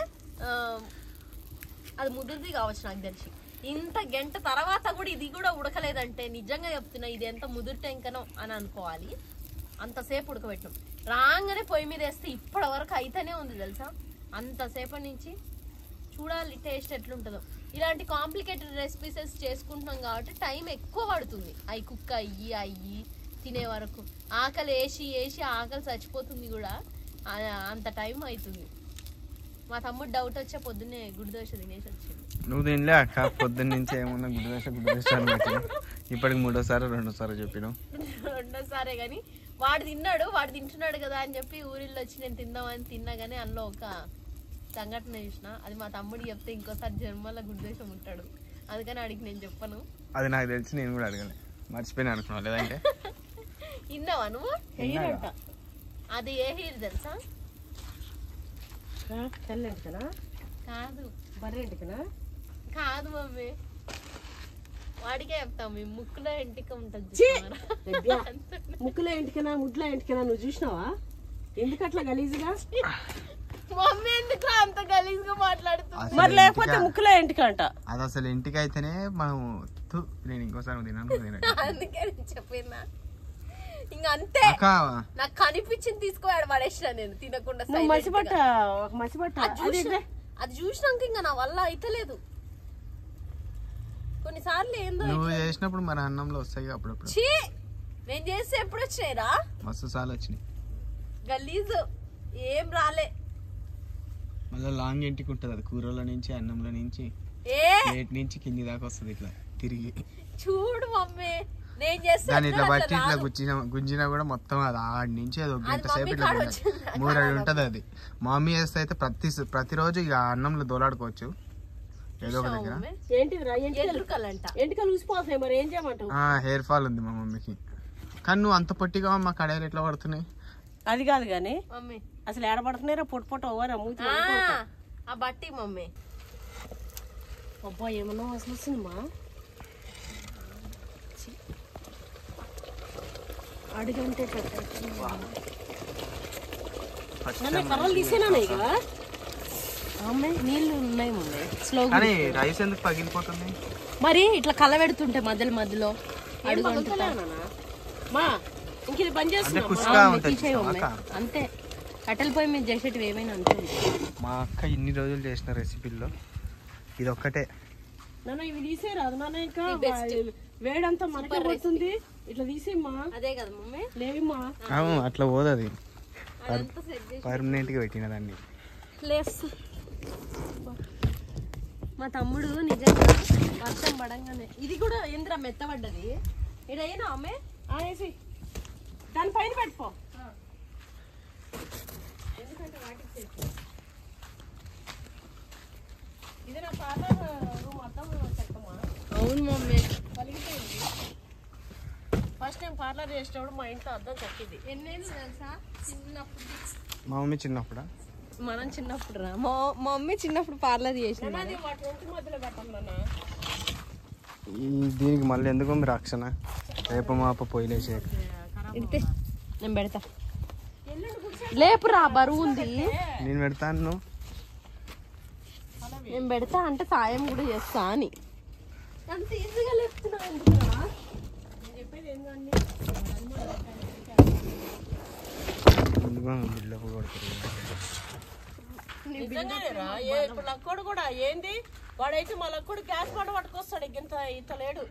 అది ముదురుది కావచ్చు నాకు తెలిసి. ఇంత గంట తర్వాత కూడా ఇది కూడా ఉడకలేదంటే నిజంగా చెప్తున్నా ఇది ఎంత ముదురు ఇంకనో అని అనుకోవాలి. అంతసేపు ఉడకబెట్టినాం. రాగానే పొయ్యి మీద వేస్తే ఇప్పటి వరకు అయితేనే ఉంది తెలుసా. అంతసేపటి నుంచి చూడాలి టేస్ట్ ఎట్లుంటుందో. ఇలాంటి కాంప్లికేటెడ్ రెసిపీసెస్ చేసుకుంటున్నాం కాబట్టి టైం ఎక్కువ పడుతుంది. అవి కుక్ అయ్యి తినే వరకు. ఆకలి వేసి ఆకలి చచ్చిపోతుంది కూడా, అంత టైం అవుతుంది. మా తమ్ముడు డౌట్ వచ్చే పొద్దున్నే గుడి దోశ తినేసి వచ్చింది. నువ్వు తినలే అక్క, పొద్దున్న నుంచి ఏమన్నా గుడి దోశ అని పెట్టిన. ఇప్పటికి 2వ చెప్పినావు. 2వ కానీ వాడు తిన్నాడు, వాడు తింటున్నాడు కదా అని చెప్పి ఊరిలో వచ్చి నేను తిందామని తిన్నా కానీ అందులో ఒక సంఘటన చూసిన. అది మా తమ్ముడు చెప్తే ఇంకోసారి జన్మలో గుడి దోశ ఉంటాడు, అందుకని అడిగి నేను చెప్పను. అది నాకు తెలిసి నేను కూడా అడగలే, మర్చిపోయినా అనుకున్నావు. లేదంటే విన్నావా నువ్వు? అది ఏ హీర్ తెలుసా? తెల్లంటికనా? కాదు. బర్రెంటికనా? కాదు మమ్మీ, వాడికే చెప్తాం మేము. ముక్కులో ఎంటిక ఉంటుంది. ముక్కులో ఎంటికనా ముడ్లో ఎంటికనా నువ్వు చూసినావా? ఎందుకు అట్లా గలీజుగా? మమ్మీ ఎందుకు అంత గలీజ్గా మాట్లాడుతుంది? మరి లేకపోతే ముక్కులో ఎంటికంట. అది అసలు ఇంటికి అయితేనే మనం నేను ఇంకోసారి తినాను. అందుకే నేను చెప్పినా. ఇంకా అంతే, నాకు కనిపించింది తీసుకోవాడు పడేసిన నేను తినకుండా. అది చూసినాక ఇంకా నా వల్ల అయితలేదు. కొన్నిసార్లు ఏందో నువ్వు చేసినప్పుడు మన అన్నంలో వస్తాయి అప్పుడప్పుడు. నేను చేస్తే ఎప్పుడు వచ్చినాయిరా? మస్తు సార్లు వచ్చినాయి. గలీజ్ ఏం రాలే. మళ్ళీ లాంగ్ ఇంటికి ఉంటుంది అది, కూరల నుంచి అన్నంలో నుంచి ప్లేట్ నుంచి కింది దాకా వస్తుంది ఇట్లా తిరిగి. చూడు మమ్మీ, నేను చేస్తే దాన్ని ఇట్లా బట్టి ఇట్లా గుంజినా కూడా మొత్తం అది ఆడి నుంచి అది 1 గంట సేపు ఇట్లా 3 ఉంటది అది. మమ్మీ చేస్తే అయితే ప్రతిరోజు ఇక అన్నంలో దోలాడుకోవచ్చు ఏదో ఒక దగ్గర. హెయిర్ ఫాల్ ఉంది మా మమ్మీకి. కానీ నువ్వు అంత పొట్టిగా మా కడాయిలు ఎట్లా పడుతున్నాయి? అది కాదు గానీ అసలు ఏడబడుతున్నారా? పొట్టు ఓవరా ఆ బట్టి మమ్మీ. అబ్బా ఏమన్నా అసలు వస్తుందమ్మా. అడిగంటే కర్రలు తీసేనా ఇక? నీళ్ళు ఉన్నాయి మమ్మీ. స్లో రైస్ ఎందుకు పగిలిపోతుంది మరి? ఇట్లా కలవెడుతుంటే మధ్యలో మా ఇంక ఇది పని చేస్తున్నా అంతే. కట్టెల పొయ్యి మీద చేసేటివి ఏమైనా అంతే. మా అక్క ఇన్ని రోజులు చేసిన రెసిపీల్లో ఇది ఒక్కటే. నాన్న ఇవి తీసేరాదు నాన్న, ఇంకా వేడంతా మనకే పడుతుంది. ఇట్లా తీసేమ్మా. అదే కదా మమ్మీ. లేవమ్మా అట్లా పోదు, అది పర్మనెంట్ గా పెట్టిన దాన్ని. మా తమ్ముడు నిజంగా వర్షం పడంగానే ఇది కూడా ఏంద్రా మెత్తబడ్డది. ఇడైనా అమ్మే వేసి దాని పైన పెట్టుకో. ఎందుకంటే వాటికి ఇది నా పార్లర్ రూమ్ అర్థం చెక్కమా. అవును మమ్మీ, పలిగిపోయింది. ఫస్ట్ టైం పార్లర్ చేసేటప్పుడు మా ఇంట్లో అర్థం చెక్కింది. ఎన్నేళ్ళు తెలుసా? చిన్నప్పుడు. మా మమ్మీ చిన్నప్పుడా? మనం చిన్నప్పుడు రా. మా మమ్మీ చిన్నప్పుడు పార్లర్ చేసింది. మధ్యలో పెట్టాలన్న దీనికి మళ్ళీ ఎందుకు ఉంది రక్షణ? రేపు మాప పొయ్యిలేసే నేను పెడతా. లేపురా, బరువు ఉంది. నేను పెడతాను. నేను పెడతా అంటే సాయం కూడా చేస్తా అని. అంత ఈజీగా లేపుతున్నావు ఎందుకు? నేను చెప్పేది ఏంటండి, ఇప్పుడు లక్కోడు కూడా ఏంది, వాడైతే మా లక్కోడు గ్యాస్ బండ పట్టుకొస్తాడు. ఇంత లేడు.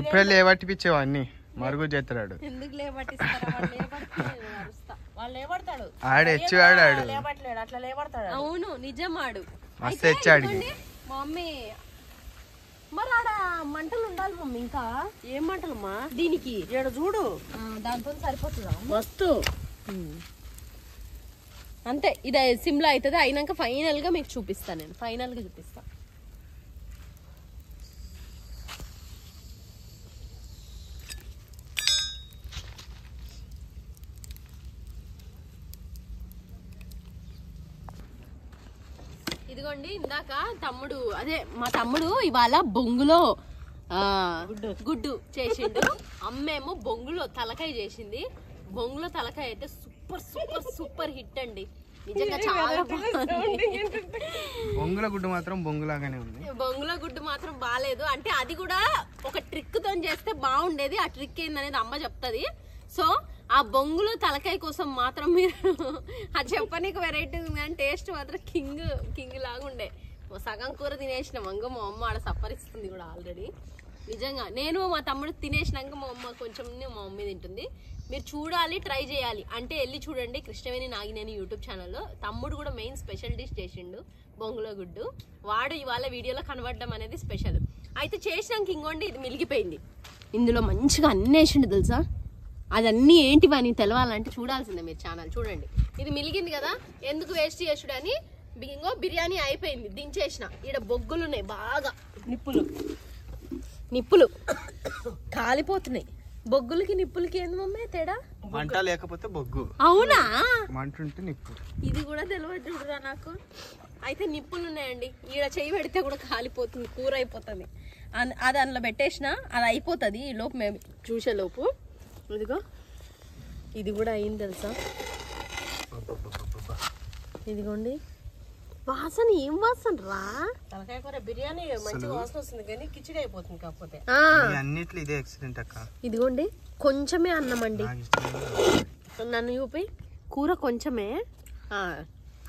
ఇప్పుడే లేబట్టిపించేవా అన్ని మరుగు చేస్తాడు. ఎందుకు లేబట్టిస్తారా? వాళ్ళు లేబడతాడు. లేబట్టలేడు, అట్లా లేబడతాడు. అవును నిజమాడు. మస్తు తెచ్చాడు మమ్మీ. మరి ఆడ మంటలు ఉండాలి మమ్మీ. ఇంకా ఏం మంటలమ్మా దీనికి? ఏడ చూడు, దాంతో సరిపోతుందా? మస్తు అంతే. ఇది సిమ్లో అవుతుంది. అయినాక ఫైనల్ గా మీకు చూపిస్తాను. నేను ఫైనల్ గా చూపిస్తా. ఇదిగోండి, ఇందాక తమ్ముడు మా తమ్ముడు ఇవాళ బొంగులో గుడ్డు చేసిండు. అమ్మేమో బొంగులో తలకాయ చేసింది. బొంగులో తలకాయ అయితే సూపర్ సూపర్ సూపర్ హిట్ అండి. నిజంగా చాలా బాగుంది. బొంగుల గుడ్డు మాత్రం బొంగులాగానే ఉంది. బొంగుల గుడ్డు మాత్రం బాగాలేదు. అంటే అది కూడా ఒక ట్రిక్ తో చేస్తే బాగుండేది. ఆ ట్రిక్ ఏందనేది అమ్మ చెప్తుంది. సో ఆ బొంగులో తలకాయ కోసం మాత్రం మీరు అది చెప్పనీకి వెరైటీ ఉంది కానీ టేస్ట్ మాత్రం కింగ్ లాగా ఉండే. సగం కూర తినేసిన మంగ మా అమ్మ ఆడ సప్పరిస్తుంది కూడా ఆల్రెడీ. నిజంగా నేను మా తమ్ముడు తినేసినాక మా అమ్మ కొంచెం మా మమ్మీ తింటుంది. మీరు చూడాలి, ట్రై చేయాలి అంటే వెళ్ళి చూడండి కృష్ణవేణి నాగినేని యూట్యూబ్ ఛానల్లో. తమ్ముడు కూడా మెయిన్ స్పెషల్ డిష్ చేసిండు బొంగులో గుడ్డు. వాడు ఇవాళ వీడియోలో కనబడడం అనేది స్పెషల్. అయితే చేసినాక ఇంకోండి ఇది మిలిగిపోయింది. ఇందులో మంచిగా అన్నీ వేసిండు తెలుసా. అదన్నీ ఏంటివి అని తెలవాలంటే చూడాల్సిందే మీరు ఛానల్ చూడండి. ఇది మిలిగింది కదా, ఎందుకు వేస్ట్ చేసుడు అని ఇంకో బిర్యానీ అయిపోయింది, దించేసిన. ఈడ బొగ్గులు ఉన్నాయి బాగా, నిప్పులు కాలిపోతున్నాయి. బొగ్గులకి నిప్పులకి ఏంది మమ్మీ తేడా? మంట లేకపోతే బొగ్గు, అవునా? మంట ఉంటే నిప్పు. ఇది కూడా తెలియదు చూడరా నాకు. అయితే నిప్పులు ఉన్నాయండి, ఈడ చెయ్యి పెడితే కూడా కాలిపోతుంది, కూర అయిపోతుంది. అది అందులో పెట్టేసిన అది అయిపోతుంది. ఈ లోపు మేము చూసేలోపు ఇదిగో ఇది కూడా అయింది తెలుసా. ఇదిగోండి వాసన, ఏం వాసన రా. తలకాయ కూర బిర్యానీ మంచిగా వాసన వస్తుంది కానీ కిచిడి అయిపోతుంది. కాకపోతే అన్నిట్లో ఇదే యాక్సిడెంట్ అక్క. ఇదిగోండి కొంచెమే అన్నం అండి, నన్ను చూపి. కూర కొంచెమే,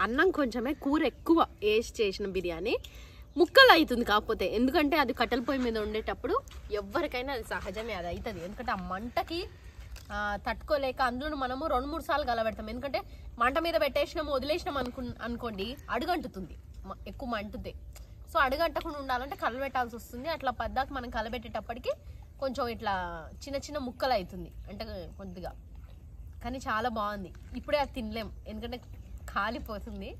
అన్నం కొంచెమే, కూర ఎక్కువ వేసి చేసిన బిర్యానీ ముక్కలు అవుతుంది. కాకపోతే ఎందుకంటే అది కట్టెల పొయ్యి మీద ఉండేటప్పుడు ఎవరికైనా అది సహజమే, అది అవుతుంది. ఎందుకంటే ఆ మంటకి తట్టుకోలేక అందులో మనము 2-3 సార్లు కలబెడతాం. ఎందుకంటే మంట మీద పెట్టేసినాము వదిలేసినాం అనుకోండి అడుగంటుతుంది, ఎక్కువ మంటుతే. సో అడుగంటకుండా ఉండాలంటే కలబెట్టాల్సి వస్తుంది. అట్లా పద్దాక మనం కలబెట్టేటప్పటికి కొంచెం ఇట్లా చిన్న చిన్న ముక్కలు అవుతుంది అంటే కొద్దిగా. కానీ చాలా బాగుంది. ఇప్పుడే అది తినలేం ఎందుకంటే కాలిపోతుంది.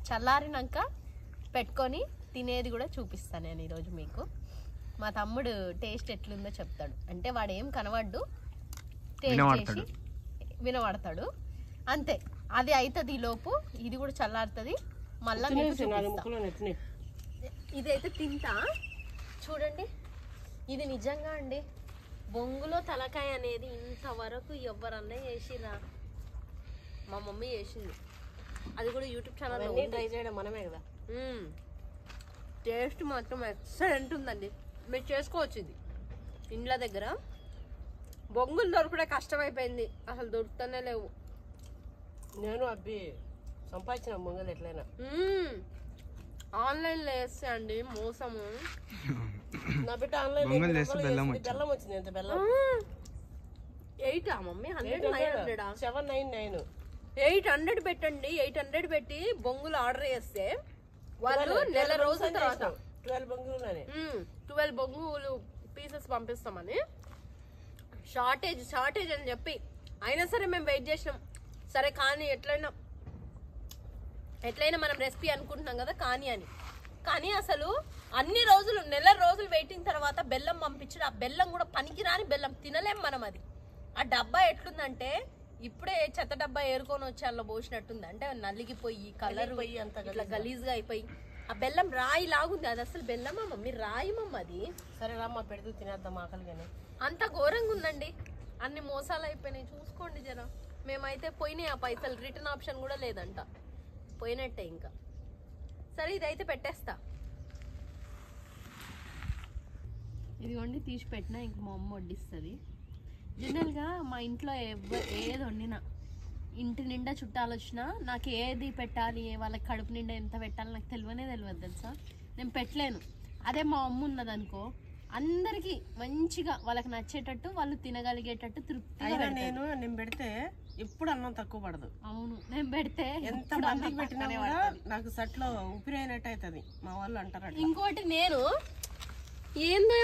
చల్లారినాక పెట్టుకొని తినేది కూడా చూపిస్తాను నేను ఈరోజు మీకు. మా తమ్ముడు టేస్ట్ ఎట్లుందో చెప్తాడు. అంటే వాడు ఏం కనబడ్డు, టేస్ట్ చేసి వినబడతాడు అంతే. అది అవుతుంది ఈ లోపు ఇది కూడా చల్లారుతుంది. మళ్ళీ ఇదైతే తింటా చూడండి. ఇది నిజంగా అండి బొంగులో తలకాయ అనేది ఇంతవరకు ఎవరన్నా చేసిరా, మా మమ్మీ చేసింది. అది కూడా యూట్యూబ్ ఛానల్లో ట్రై చేయడం మనమే కదా. టేస్ట్ మాత్రం ఎక్సలెంట్ ఉందండి. మీరు చేసుకోవచ్చు ఇది ఇండ్ల దగ్గర. బొంగులు దొరకడే కష్టమైపోయింది, అసలు దొరుకుతూనే లేవు. నేను అబ్బి సంపాదించిన బొంగలు ఎట్లయినా ఆన్లైన్లో వేస్తే అండి మోసము. నా బిడ్డ ఆన్లైన్ బెల్లం వచ్చింది. ఎంత బెల్లం? 8 మమ్మీ 100 799 800 పెట్టండి. 800 పెట్టి బొంగులు ఆర్డర్ చేస్తే వాళ్ళు నెల రోజుల తర్వాత 12 బొంగులు పీసెస్ పంపిస్తామని షార్టేజ్ అని చెప్పి అయినా సరే మేము వెయిట్ చేసినాం. సరే కానీ ఎట్లయినా మనం రెసిపీ అనుకుంటున్నాం కదా కానీ అసలు అన్ని రోజులు నెల రోజులు వెయిటింగ్ తర్వాత బెల్లం పంపించడం. ఆ బెల్లం కూడా పనికిరాని బెల్లం, తినలేం మనం అది. ఆ డబ్బా ఎట్లుందంటే ఇప్పుడే చెత్త డబ్బా ఏరుకొని వచ్చి అందులో పోసినట్టుంది. అంటే నలిగిపోయి కలర్ పోయి అంత ఇట్లా గలీజ్గా అయిపోయి ఆ బెల్లం రాయి లాగుంది. అది అసలు బెల్లమా మమ్మీ? రాయి మమ్మ అది. సరే రామ్మ పెడుతూ తినేద్దాం ఆకలి కానీ. అంత ఘోరంగా ఉందండి, అన్ని మోసాలు అయిపోయినాయి. చూసుకోండి జర. మేమైతే పోయినాయి ఆ పైసలు, రిటర్న్ ఆప్షన్ కూడా లేదంట, పోయినట్టే ఇంకా. సరే ఇదైతే పెట్టేస్తా. ఇదిగోండి తీసి పెట్టినా ఇంక మా అమ్మ వడ్డిస్తుంది. జనరల్గా మా ఇంట్లో ఏది వండినా ఇంటి నిండా చుట్టాలు వచ్చినా నాకు ఏది పెట్టాలి, వాళ్ళకి కడుపు నిండా ఎంత పెట్టాలి నాకు తెలియదు తెలుసా. నేను పెట్టలేను. అదే మా అమ్మ ఉన్నదనుకో అందరికి మంచిగా వాళ్ళకి నచ్చేటట్టు వాళ్ళు తినగలిగేటట్టు తృప్తిగా. నేను పెడితే ఎప్పుడు అన్నం తక్కువ పడదు. అవును, నేను పెడితే ఎంత మందికి పెట్టినా కూడా నాకు సట్లో ఉపిరైనట్టు అవుతుంది మా వాళ్ళు అంటారు. ఇంకోటి నేను ఏందో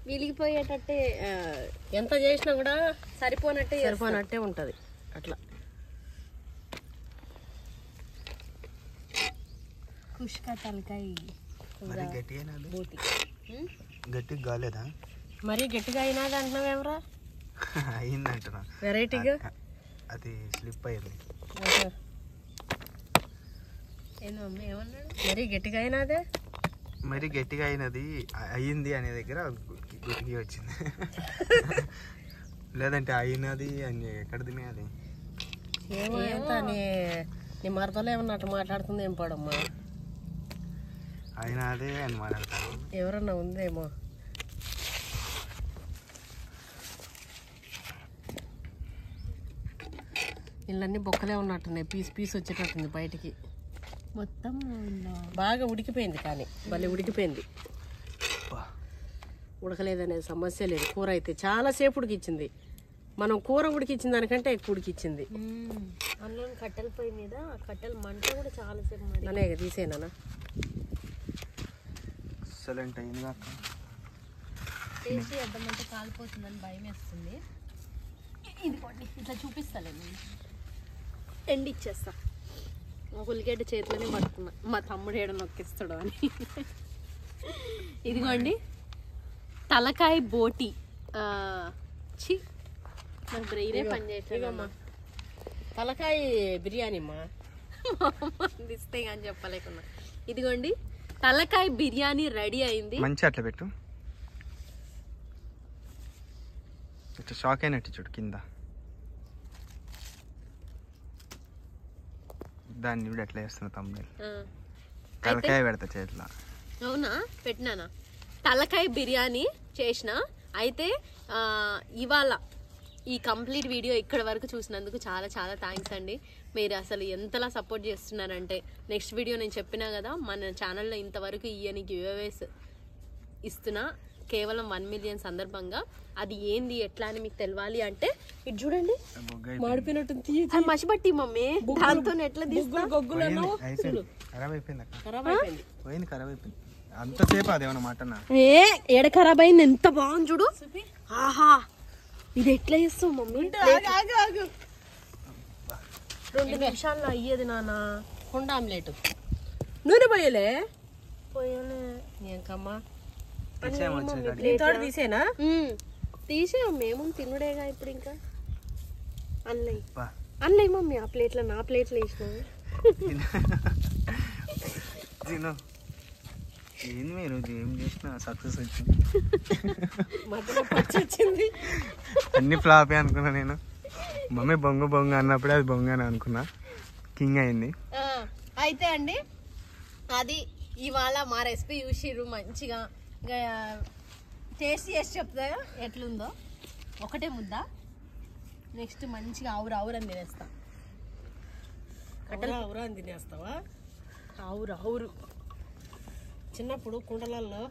విలిగిపోయేటట్టే ఎంత చేసినా కూడా సరిపోనట్టే ఉంటది అట్లా. కుష్క తలకాయ గట్టిగా కాలేదా? మరీ గట్టిగా అయినాది అంటున్నావేమరా? అయిందంటున్నా వెరైటీగా. అది స్లిప్ అయింది. మమ్మీ ఏమన్నాడు? మరీ గట్టిగా అయినాదే. మరి గట్టిగా అయినది అయ్యింది అనే దగ్గర గుటికి వచ్చింది. లేదంటే అయినది అని ఎక్కడ తినేది? ఏమో నీ మరదలో ఏమన్నా అట్లా మాట్లాడుతుంది ఏం పడమ్మా. అయినదే అని మాట్లాడతాను. ఎవరన్నా ఉందేమో. ఇళ్ళన్నీ బొక్కలే ఉన్నట్టున్నాయి, పీస్ వచ్చేటట్టుంది బయటికి. మొత్తం బాగా ఉడికిపోయింది, కానీ భలే ఉడికిపోయింది. ఉడకలేదనేది సమస్య లేదు. కూర అయితే చాలా సేపు ఉడికిచ్చింది. మనం కూర ఉడికిచ్చిన దానికంటే ఎక్కువ ఉడికిచ్చింది. అందులో కట్టెల పొయ్యి మీద కట్టెల మంట కూడా చాలా సేపు నన్నే తీసేనా ఎక్సలెంట్ అయింది అక్క. టేస్ట్ చేద్దామంటే కాలిపోతుందని భయం వేస్తుంది. ఇదిగోండి ఇట్లా చూపిస్తాను, ఎండి ఇచ్చేస్తా. ఉల్లిగడ్డ చేతిలోనే పట్టుకున్నా, మా తమ్ముడు ఏడ నొక్కిస్తాడు అని. ఇదిగోండి తలకాయ బోటి. చి నాకు బ్రెయినే పని చేయట్లేదమ్మా. తలకాయ బిర్యానీ అమ్మా ఇస్తే అని చెప్పలేకున్నా. ఇదిగోండి తలకాయ బిర్యానీ రెడీ అయింది. మంచి అట్లా పెట్టు, ఇట్లా షాక్ అయినట్టు చూడు కింద. దాన్ని కూడా ఎట్లా చేస్తున్నా తమ్ముడు, తలకాయ పెడతా చేతిలో. అవునా, పెట్టినానా? తలకాయ బిర్యానీ చేసిన. అయితే ఇవాళ ఈ కంప్లీట్ వీడియో ఇక్కడ వరకు చూసినందుకు చాలా చాలా థ్యాంక్స్ అండి. మీరు అసలు ఎంతలా సపోర్ట్ చేస్తున్నారంటే, నెక్స్ట్ వీడియో నేను చెప్పినా కదా మన ఛానల్లో ఇంతవరకు ఇయని గివ్అవేస్ ఇస్తున్నా కేవలం 1 మిలియన్ సందర్భంగా. అది ఏంది ఎట్లా అని మీకు తెలవాలి అంటే ఇది చూడండి, మాడిపోయినట్టు అది మసిబట్టి మమ్మీ, దాంతో ఎట్లా తీస్తా? గొగ్గులను ఖరాబ్ అయిపోయింది అక్క, ఖరాబ్ అయిపోయింది. పోయింది, ఖరాబ్ అయిపోయింది. అంతసేపు అదేమన్నా మటన్ ఏడ ఖరాబ్ అయింది, ఎంత బాగుంది చూడు. ఆహా, ఇది ఎట్లా చేస్తావు మమ్మీ? 2 నిమిషాల్లో అయ్యేది నాన్న. కుండ ఆమ్లెట్ నూనె పోయలే పోయాలే ఇంకమ్మా వచ్చేది. తోట తీసేనా? తీసే మమ్మీ, ఏముంది తినుడేగా ఇప్పుడు. ఇంకా అన్నయ్య మమ్మీ ఆ ప్లేట్లో నా ప్లేట్లో వేసినావు. ఏంది మీరు ఏం చేసినా సక్సెస్ వచ్చింది, మధ్యలో పచ్చి వచ్చింది. అన్ని ఫ్లాపే అనుకున్నా నేను. మమ్మీ బొంగు బొంగు అన్నప్పుడే అది బొంగు అని అనుకున్నా, కింగ్ అయింది. అయితే అండి అది ఇవాళ మా రెసిపీ చూసిర్రు. మంచిగా టేస్ట్ చేసి చెప్తా ఎట్లుందో. ఒకటే ముద్ద, నెక్స్ట్ మంచిగా ఆవురు ఆవురు అని తినేస్తా. కట్టెలు ఆవురా అని తినేస్తావా? ఆవురు ఆవురు చిన్నప్పుడు కుండలలో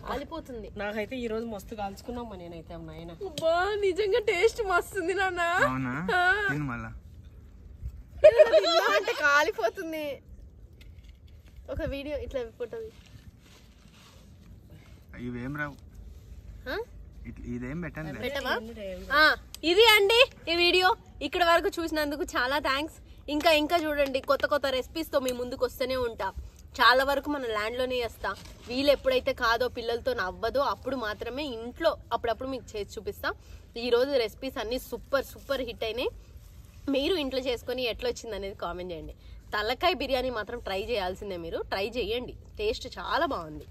కాలిపోతుంది. నాకైతే ఈ రోజు మస్తు కాల్చుకున్నామ్మా నేనైతే. నాయన నిజంగా టేస్ట్ మస్తుంది నాన్న. అవునా, తిను మళ్ళా. అంటే కాలిపోతుంది. ఒక వీడియో ఇట్లా ఫోటో ఇవేం రావు, ఇదేం పెట్టండి. పెట్టవా? ఇది అండి ఈ వీడియో. ఇక్కడ వరకు చూసినందుకు చాలా థ్యాంక్స్. ఇంకా ఇంకా చూడండి, కొత్త కొత్త రెసిపీస్తో మీ ముందుకు వస్తూనే ఉంటా. చాలా వరకు మన ల్యాండ్లోనే చేస్తా. వీళ్ళు ఎప్పుడైతే కాదో పిల్లలతో అవ్వదో అప్పుడు మాత్రమే ఇంట్లో అప్పుడప్పుడు మీకు చేసి చూపిస్తా. ఈరోజు రెసిపీస్ అన్నీ సూపర్ సూపర్ హిట్ అయినాయి. మీరు ఇంట్లో చేసుకొని ఎట్లా వచ్చింది అనేది కామెంట్ చేయండి. తలకాయ బిర్యానీ మాత్రం ట్రై చేయాల్సిందే, మీరు ట్రై చేయండి, టేస్ట్ చాలా బాగుంది.